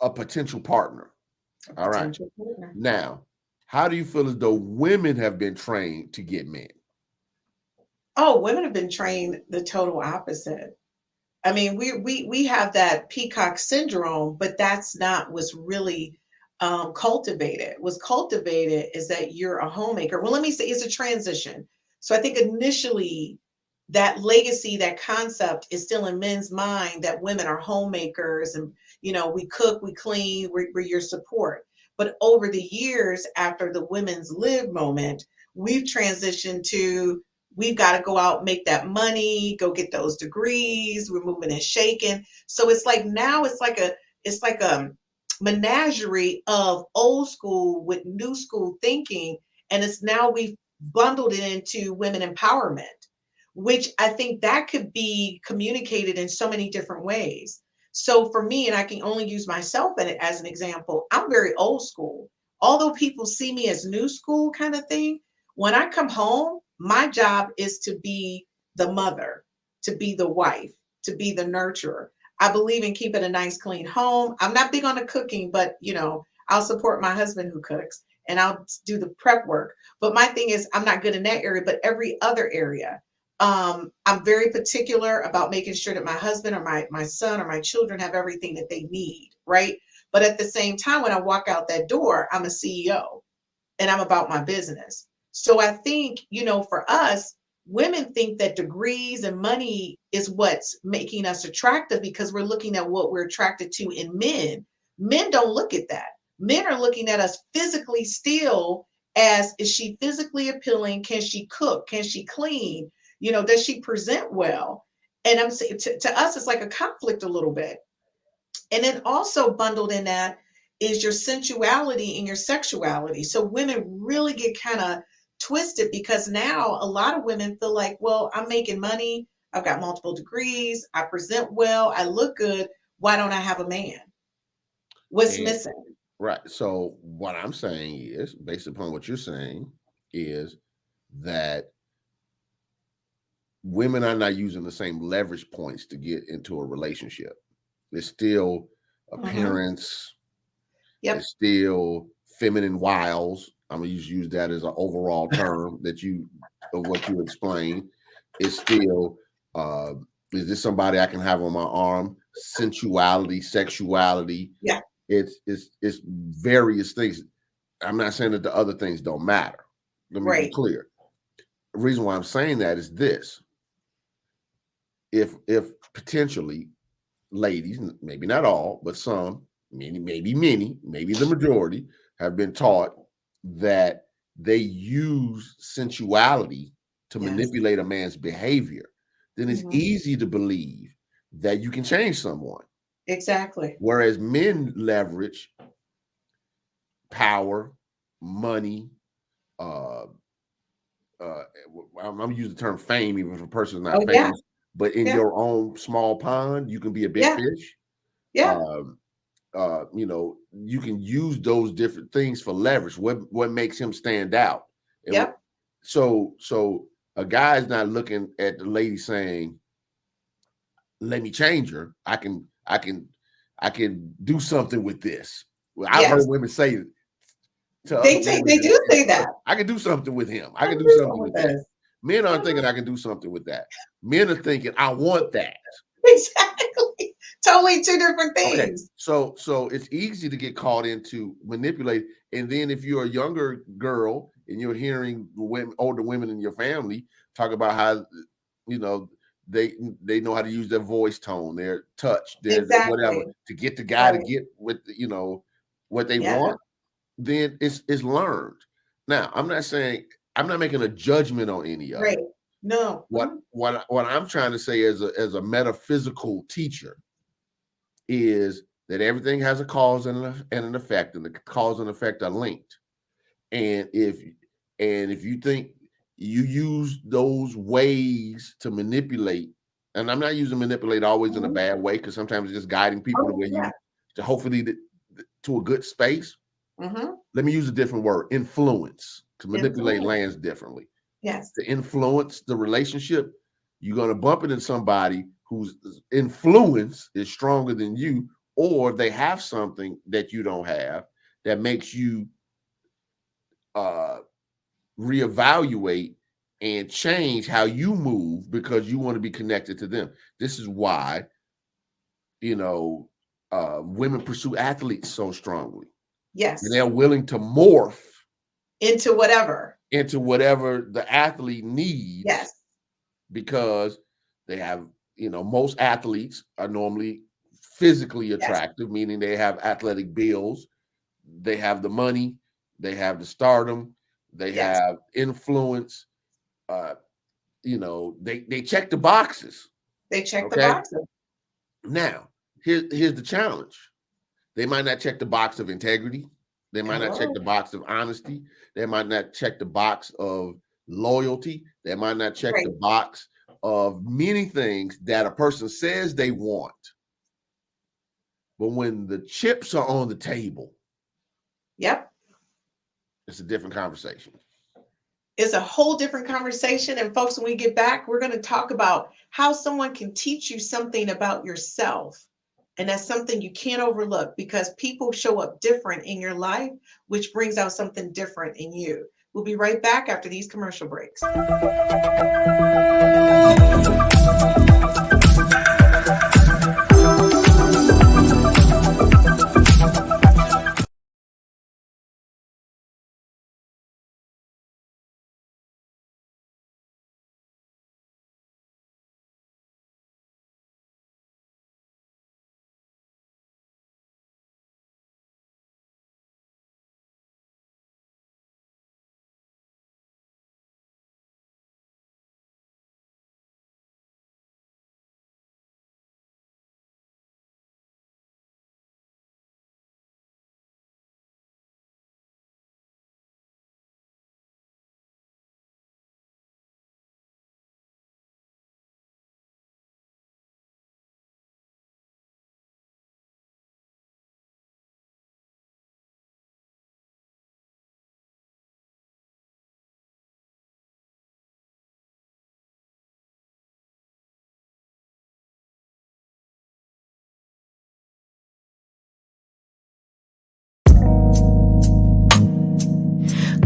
a potential partner. All right. Now, how do you feel as though women have been trained to get men? Oh, women have been trained the total opposite. I mean, we have that peacock syndrome, but that's not what's really cultivated. What's cultivated is that you're a homemaker. Well, let me say it's a transition. So I think initially that legacy, that concept is still in men's mind that women are homemakers and, we cook, we clean, we're your support. But over the years, after the women's live moment, we've transitioned to we've got to go out, make that money, go get those degrees. We're moving and shaking. So it's like now it's like a menagerie of old school with new school thinking. And it's now we've bundled it into women empowerment, which I think that could be communicated in so many different ways. So for me, and I can only use myself as an example, I'm very old school. Although people see me as new school kind of thing, when I come home, my job is to be the mother, to be the wife, to be the nurturer. I believe in keeping a nice, clean home. I'm not big on the cooking, but I'll support my husband who cooks and I'll do the prep work. But my thing is, I'm not good in that area, but every other area. I'm very particular about making sure that my husband or my son or my children have everything that they need, right? But at the same time, when I walk out that door, I'm a CEO and I'm about my business. So I think, for us, women think that degrees and money is what's making us attractive because we're looking at what we're attracted to in men. Men don't look at that. Men are looking at us physically still as, is she physically appealing? Can she cook? Can she clean? Does she present well? And I'm saying to us, it's like a conflict a little bit. And then also bundled in that is your sensuality and your sexuality. So women really get kind of twisted because now a lot of women feel like, well, I'm making money. I've got multiple degrees. I present well. I look good. Why don't I have a man? What's missing? Right. So what I'm saying is, based upon what you're saying, is that women are not using the same leverage points to get into a relationship. It's still appearance. Yep. It's still feminine wiles. I'm gonna use that as an overall term of what you explained. It's still is this somebody I can have on my arm? Sensuality, sexuality. Yeah. It's various things. I'm not saying that the other things don't matter. Let me be clear. The reason why I'm saying that is this. If potentially ladies, maybe not all, but some, maybe many, maybe the majority have been taught that they use sensuality to manipulate a man's behavior, then it's easy to believe that you can change someone. Exactly. Whereas men leverage power, money, I'm using the term fame, even if a person's not famous, but in your own small pond, you can be a big fish. Yeah. You can use those different things for leverage. What makes him stand out? So a guy's not looking at the lady saying, "Let me change her. I can do something with this." Well, I've heard women say they do say that. I can do something with him. I can do something with that. Men aren't thinking I can do something with that. Men are thinking I want that. Exactly. Totally two different things. Okay. So it's easy to get caught into manipulate. And then if you're a younger girl and you're hearing older women in your family talk about how they know how to use their voice tone, their touch, their whatever to get the guy to get with what they want, then it's learned. Now, I'm not making a judgment on any of it. No. What I'm trying to say as a metaphysical teacher is that everything has a cause and an effect, and the cause and effect are linked. And if you think you use those ways to manipulate, and I'm not using manipulate always in a bad way, because sometimes it's just guiding people the way to hopefully to a good space. Let me use a different word: influence. To manipulate lands differently. Yes. To influence the relationship, you're going to bump into somebody whose influence is stronger than you, or they have something that you don't have that makes you reevaluate and change how you move because you want to be connected to them. This is why, women pursue athletes so strongly. Yes. And they're willing to morph into whatever the athlete needs. Yes. Because they have, most athletes are normally physically attractive, meaning they have athletic builds. they have the money, they have the stardom, they Yes. have influence. They check the boxes. They check the Okay. boxes. Now, here's the challenge. They might not check the box of integrity. They might not check Hello. the box of honesty. They might not check the box of loyalty. They might not check Right. the box of many things that a person says they want. But when the chips are on the table, Yep. it's a different conversation. It's a whole different conversation. And folks, when we get back, we're going to talk about how someone can teach you something about yourself. And that's something you can't overlook, because people show up different in your life, which brings out something different in you. We'll be right back after these commercial breaks.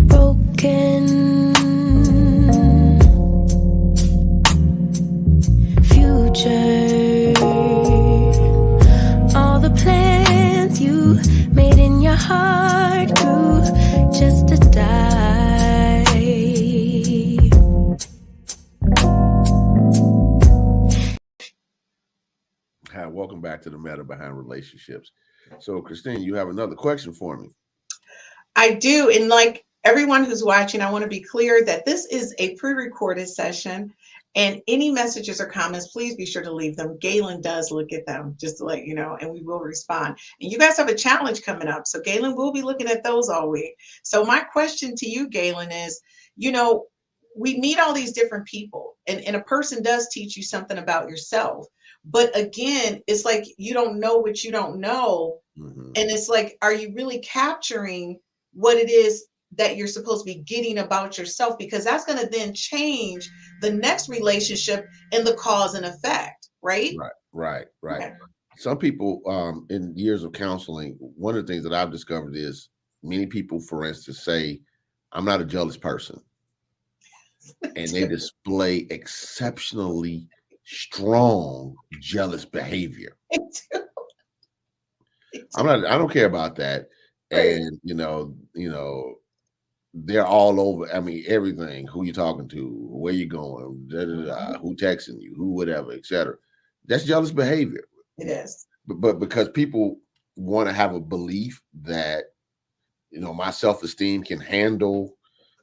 Broken future, all the plans you made in your heart grew just to die. Hi, welcome back to the Matter Behind Relationships. So, Christine, you have another question for me. I do. And like everyone who's watching, I want to be clear that this is a pre-recorded session, and any messages or comments, please be sure to leave them. Gaylon does look at them, just to let you know, and we will respond. And you guys have a challenge coming up, so Gaylon will be looking at those all week. So my question to you, Gaylon, is, we meet all these different people, and a person does teach you something about yourself. But again, it's like you don't know what you don't know. Mm-hmm. And it's like, are you really capturing what it is that you're supposed to be getting about yourself? Because that's going to then change the next relationship and the cause and effect, right? Right. Okay. Some people, in years of counseling, one of the things that I've discovered is many people, for instance, say, I'm not a jealous person. And they display exceptionally strong jealous behavior. I don't care about that. Right. And they're all over. I mean, everything. Who you talking to? Where you going? Who texting you? Who whatever, etc. That's jealous behavior. It is. But because people want to have a belief that my self-esteem can handle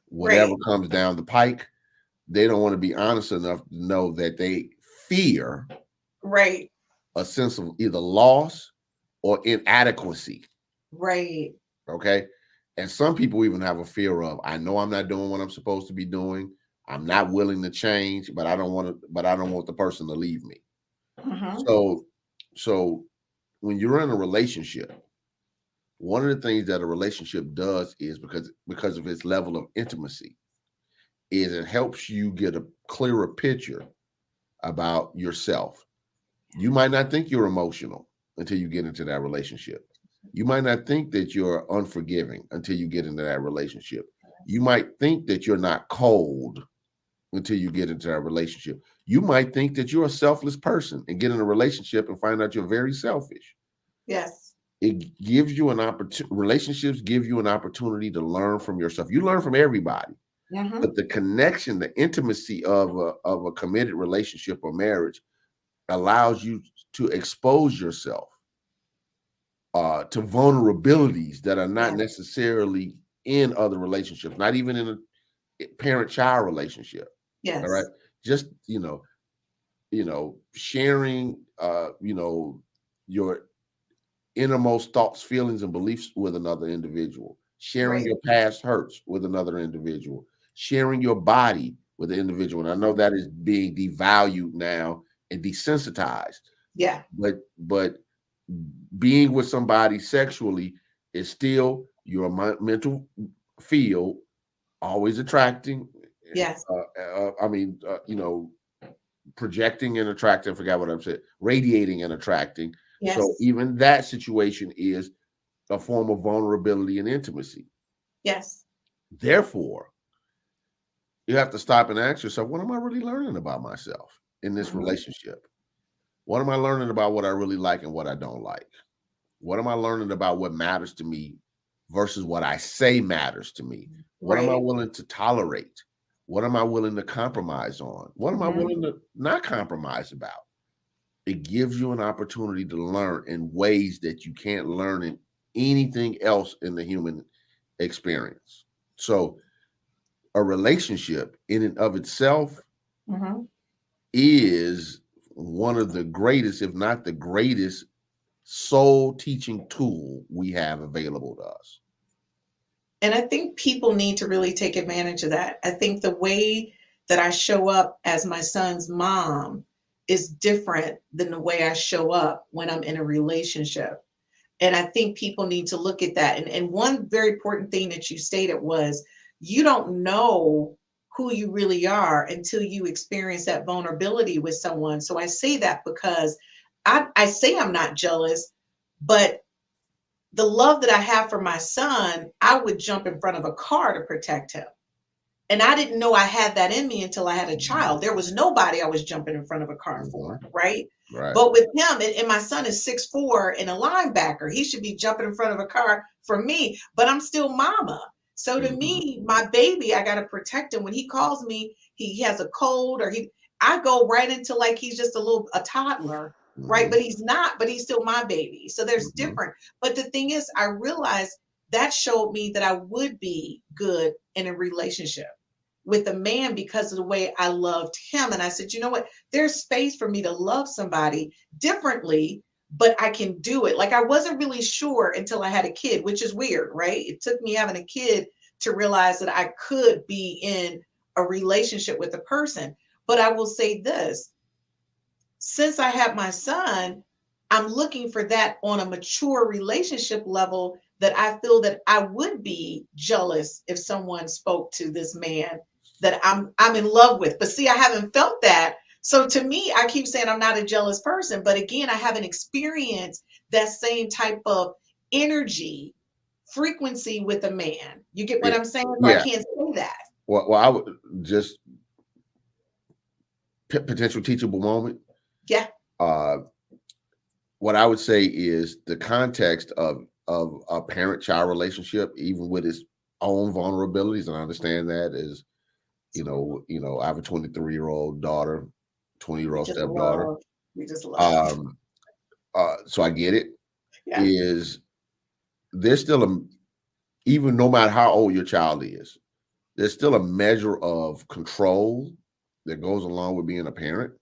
whatever comes down the pike, they don't want to be honest enough to know that they fear a sense of either loss or inadequacy. Right. Okay. And some people even have a fear of, I know I'm not doing what I'm supposed to be doing. I'm not willing to change, but I don't want the person to leave me. Mm-hmm. So when you're in a relationship, one of the things that a relationship does is because of its level of intimacy, is it helps you get a clearer picture about yourself. You might not think you're emotional until you get into that relationship. You might not think that you're unforgiving until you get into that relationship. You might think that you're not cold until you get into that relationship. You might think that you're a selfless person and get in a relationship and find out you're very selfish. Yes. It gives you an opportunity. Relationships give you an opportunity to learn from yourself. You learn from everybody. Mm-hmm. But the connection, the intimacy of a committed relationship or marriage allows you to expose yourself to vulnerabilities that are not Yeah. necessarily in other relationships, not even in a parent-child relationship. All right. Yes. Just, sharing, your innermost thoughts, feelings, and beliefs with another individual, sharing Right. your past hurts with another individual, sharing your body with an individual. And I know that is being devalued now and desensitized, Yeah. but being with somebody sexually is still your mental field, always attracting. Yes. I mean, projecting and attracting. I forgot what I'm saying. Radiating and attracting. So Yes. even that situation is a form of vulnerability and intimacy. Yes. Therefore, you have to stop and ask yourself, what am I really learning about myself in this Mhm. relationship? What am I learning about what I really like and what I don't like? What am I learning about what matters to me versus what I say matters to me? What am I Right. willing to tolerate? What am I willing to compromise on? What am I Mhm. willing to not compromise about? It gives you an opportunity to learn in ways that you can't learn in anything else in the human experience. So, a relationship in and of itself Mhm. is one of the greatest, if not the greatest, soul teaching tool we have available to us. And I think people need to really take advantage of that. I think the way that I show up as my son's mom is different than the way I show up when I'm in a relationship. And I think people need to look at that. And one very important thing that you stated was you don't know who you really are until you experience that vulnerability with someone. So I say that because I say I'm not jealous, but the love that I have for my son, I would jump in front of a car to protect him. And I didn't know I had that in me until I had a child. There was nobody I was jumping in front of a car for, Mhm. right? Right. But with him, and my son is 6'4" and a linebacker, he should be jumping in front of a car for me, but I'm still mama. So to Mhm. me, my baby, I gotta protect him. When he calls me, he has a cold or I go right into like he's just a toddler, right? Mhm. But he's not, but he's still my baby. So there's Mhm. different. But the thing is, I realized that showed me that I would be good in a relationship with a man because of the way I loved him. And I said, you know what? There's space for me to love somebody differently, but I can do it. Like I wasn't really sure until I had a kid, which is weird, right? It took me having a kid to realize that I could be in a relationship with a person. But I will say this, since I had my son, I'm looking for that on a mature relationship level that I feel that I would be jealous if someone spoke to this man that I'm in love with. But see, I haven't felt that. So to me, I keep saying I'm not a jealous person, but again, I haven't experienced that same type of energy frequency with a man. You get what Yeah. I'm saying? So I Yeah. can't say that. Well, I would just potential teachable moment. Yeah. Uh, what I would say is the context of a parent-child relationship, even with its own vulnerabilities, and I understand that is, I have a 23-year-old daughter, We 20-year-old just stepdaughter. love. We just love. Um, so I get it. Yeah. Is there's still even no matter how old your child is, there's still a measure of control that goes along with being a parent.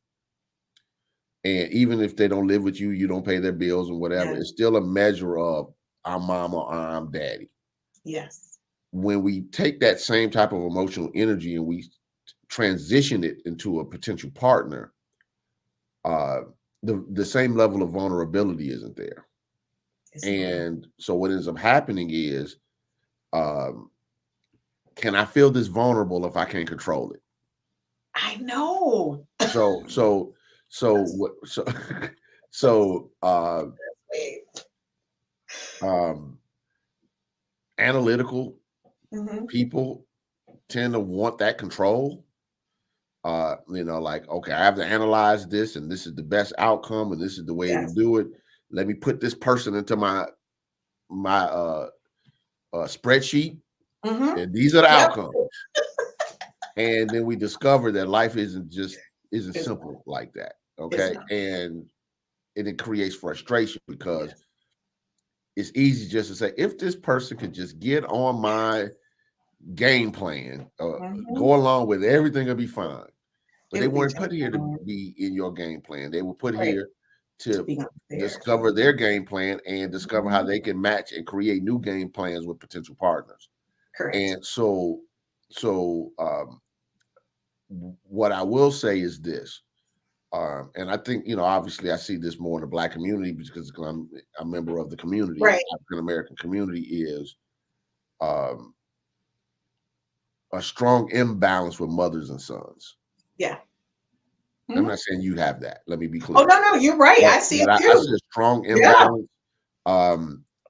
And even if they don't live with you, you don't pay their bills and whatever, Yeah. it's still a measure of I'm mama or I'm daddy. Yes. When we take that same type of emotional energy and we transition it into a potential partner, uh, the same level of vulnerability isn't there. It's not. And so what ends up happening is, um, can I feel this vulnerable if I can't control it? I know. So so so what so so Wait. um analytical Mhm. people tend to want that control. Like, okay, I have to analyze this, and this is the best outcome, and this is the way to Yes. do it. Let me put this person into my spreadsheet, Mhm. and these are the Yep. outcomes. And then we discover that life isn't It's not. simple like that. It's Okay, not. and it creates frustration because Yes. it's easy just to say, if this person could just get on my game plan, go along with everything, will be fine. But they weren't put here to be in your game plan. They were put here to discover their game plan and discover how they can match and create new game plans with potential partners. Correct. And so what I will say is this, and I think, obviously I see this more in the Black community because I'm a member of the community, right. African American community, is a strong imbalance with mothers and sons. Yeah. I'm not saying you have that. Let me be clear. Oh, no, you're right. I see it too. I see a strong imbalance.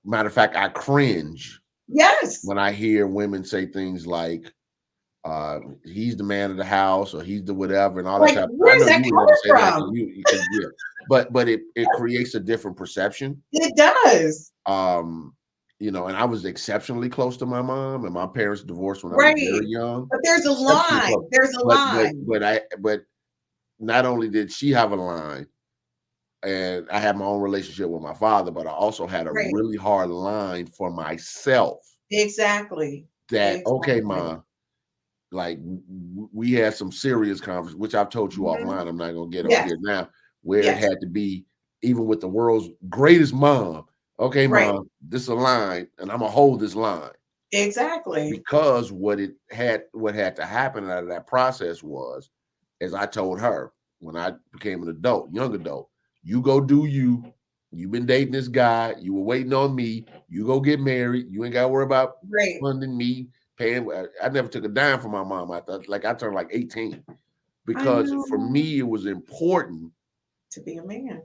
Matter of fact, I cringe. Yes. When I hear women say things like, he's the man of the house, or he's the whatever, and all that stuff. Where's that coming from? But it creates a different perception. It does. And I was exceptionally close to my mom, and my parents divorced when I was very young. But there's a line. There's a line. But not only did she have a line, and I had my own relationship with my father, but I also had a really hard line for myself. Exactly. Okay, Mom, like we had some serious conversations, which I've told you offline. I'm not going to get on here now, where it had to be, even with the world's greatest mom. Okay, Mom, this is a line, and I'm going to hold this line. Exactly. Because what had to happen out of that process was, as I told her when I became an adult, young adult, you go do you. You've been dating this guy. You were waiting on me. You go get married. You ain't got to worry about funding me, paying. I never took a dime from my mom. I turned like 18 because for me, it was important to be a man.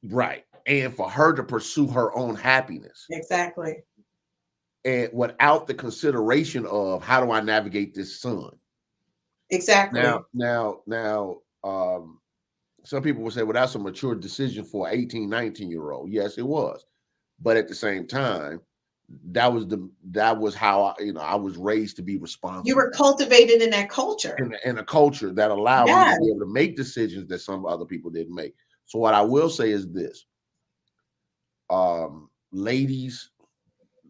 Right. And for her to pursue her own happiness. Exactly. And without the consideration of how do I navigate this son? Exactly. Now, some people would say, well, that's a mature decision for an 18, 19-year-old. Yes, it was. But at the same time, that was how I was raised to be responsible. You were cultivated in that culture. In a culture that allowed me to be able to make decisions that some other people didn't make. So what I will say is this. Ladies,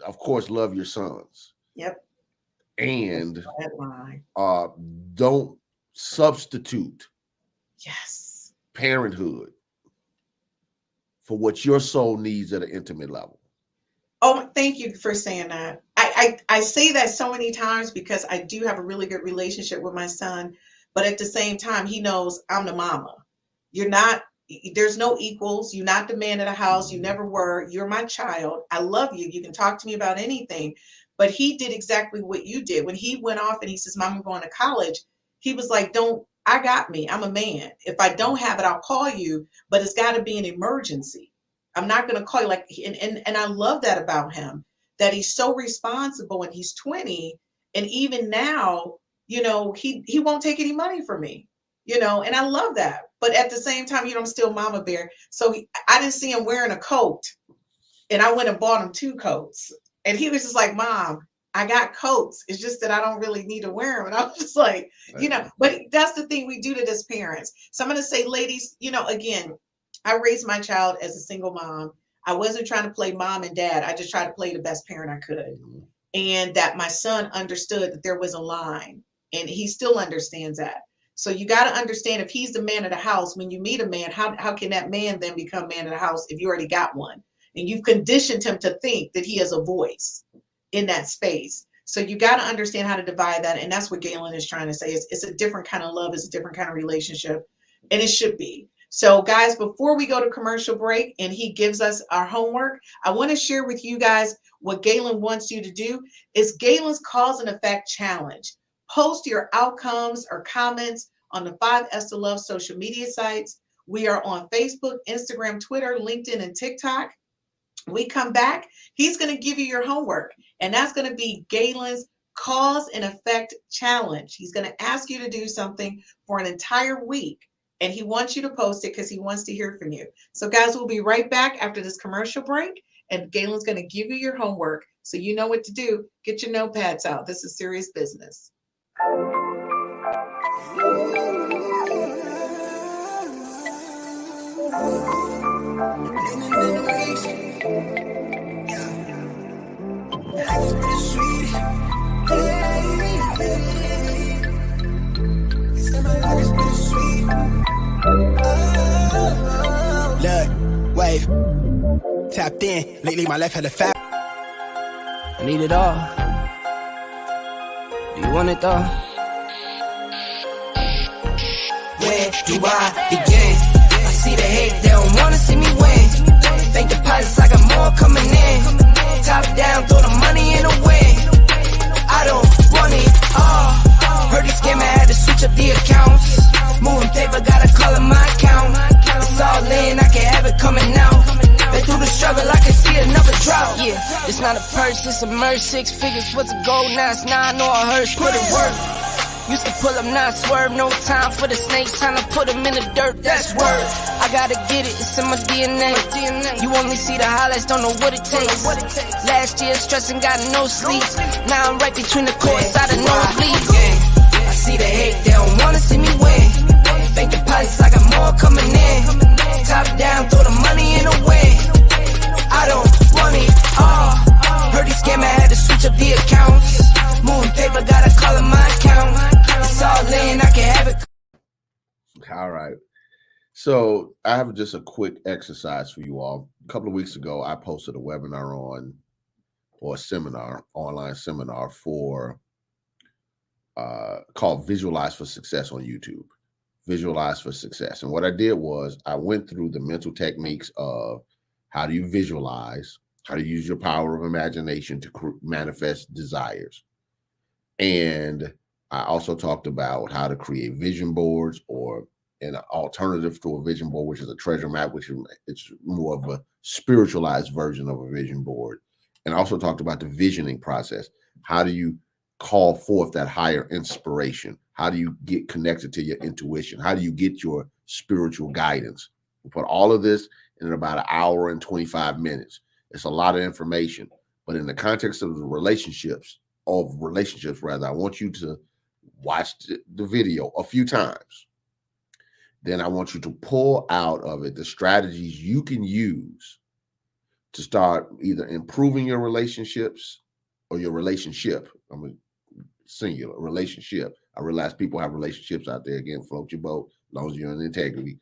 of course, love your sons. Yep. And don't substitute parenthood for what your soul needs at an intimate level. Oh, thank you for saying that. I say that so many times because I do have a really good relationship with my son, but at the same time, he knows I'm the mama. There's no equals. You're not the man of the house. You never were. You're my child. I love you. You can talk to me about anything. But he did exactly what you did. When he went off and he says, Mom, I'm going to college, he was like, I got me. I'm a man. If I don't have it, I'll call you, but it's got to be an emergency. I'm not going to call you and I love that about him, that he's so responsible and he's 20. And even now, he won't take any money from me, and I love that. But at the same time, I'm still mama bear. So I didn't see him wearing a coat and I went and bought him 2 coats. And he was just like, Mom, I got coats. It's just that I don't really need to wear them. And I was just like, but that's the thing we do to as parents. So I'm going to say, ladies, again, I raised my child as a single mom. I wasn't trying to play mom and dad. I just tried to play the best parent I could. And that my son understood that there was a line, and he still understands that. So you got to understand, if he's the man of the house, when you meet a man, how can that man then become man of the house if you already got one? And you've conditioned him to think that he has a voice in that space. So you got to understand how to divide that. And that's what Gaylon is trying to say. It's a different kind of love. It's a different kind of relationship. And it should be. So guys, before we go to commercial break and he gives us our homework, I want to share with you guys what Gaylon wants you to do is Gaylon's Cause and Effect Challenge. Post your outcomes or comments on the 5S to Love social media sites. We are on Facebook, Instagram, Twitter, LinkedIn, and TikTok. We come back, he's going to give you your homework, and that's going to be Gaylon's Cause and Effect Challenge. He's going to ask you to do something for an entire week, and he wants you to post it because he wants to hear from you. So guys, we'll be right back after this commercial break, and Gaylon's going to give you your homework so you know what to do. Get your notepads out. This is serious business. Tapped in, lately my life had a fat. I need it all. Do you want it though? Where do I begin? I see the hate, they don't wanna see me win. Bank deposits, I got more coming in. Top down, throw the money in the wind. I don't want it all. Heard the scammer had to switch up the accounts. Moving paper, gotta call it my account. It's all in, I can have it coming out. Been through the struggle, I can see another drought. Yeah, it's not a purse, it's a merge. 6 figures, what's a gold? Now it's 9, no, I heard, put it work. Used to pull up, not swerve, no time for the snakes, trying to put them in the dirt, that's word. I gotta get it, it's in my DNA. You only see the highlights, don't know what it takes. Last year stressing, got no sleep. Now I'm right between the courts, out of no sleep. I see the hate, they don't wanna see me win. Bank deposits, I got more coming in. Top down, throw the money in the wind. I don't want it all. Heard the scammer had to switch up the accounts. Moving paper, gotta call it my account. It's all in, I can have it. All right. So I have just a quick exercise for you all. A couple of weeks ago, I posted a webinar or a seminar, online seminar for called Visualize for Success on YouTube. Visualize for Success. And what I did was I went through the mental techniques of how do you visualize, how to use your power of imagination to manifest desires. And I also talked about how to create vision boards, or an alternative to a vision board, which is a treasure map, which is it's more of a spiritualized version of a vision board. And I also talked about the visioning process. How do you call forth that higher inspiration? How do you get connected to your intuition? How do you get your spiritual guidance? We put all of this in about an hour and 25 minutes. It's a lot of information, but in the context of the relationships, I want you to watch the video a few times. Then I want you to pull out of it the strategies you can use to start either improving your relationships or your relationship. I'm a singular relationship. I realize people have relationships out there. Again, float your boat as long as you're in integrity,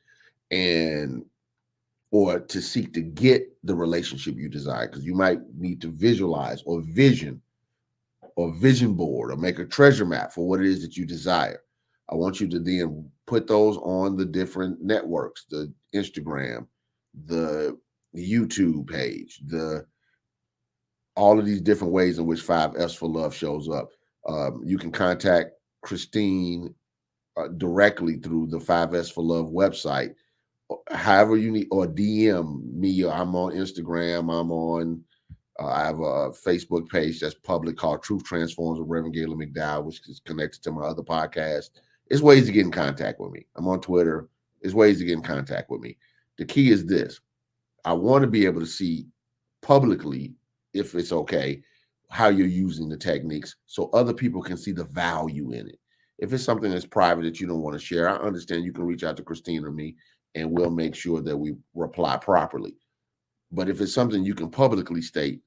or to seek to get the relationship you desire, because you might need to visualize or vision board or make a treasure map for what it is that you desire. I want you to then put those on the different networks, the Instagram, the YouTube page, all of these different ways in which 5S for Love shows up. You can contact Christine directly through the 5S for Love website, however you need, or DM me. I'm on Instagram. I have a Facebook page that's public called Truth Transforms with Reverend Gaylon McDowell, which is connected to my other podcast. There's ways to get in contact with me. I'm on Twitter. There's ways to get in contact with me. The key is this. I want to be able to see publicly, if it's okay, how you're using the techniques so other people can see the value in it. If it's something that's private that you don't want to share, I understand you can reach out to Christine or me, and we'll make sure that we reply properly. But if it's something you can publicly state,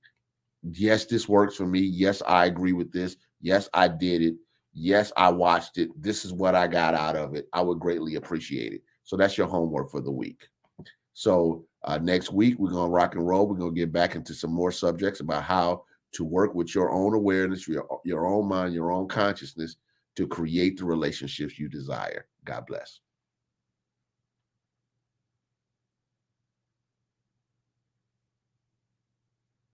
yes, this works for me. Yes, I agree with this. Yes, I did it. Yes, I watched it. This is what I got out of it. I would greatly appreciate it. So that's your homework for the week. So next week, we're going to rock and roll. We're going to get back into some more subjects about how to work with your own awareness, your own mind, your own consciousness to create the relationships you desire. God bless.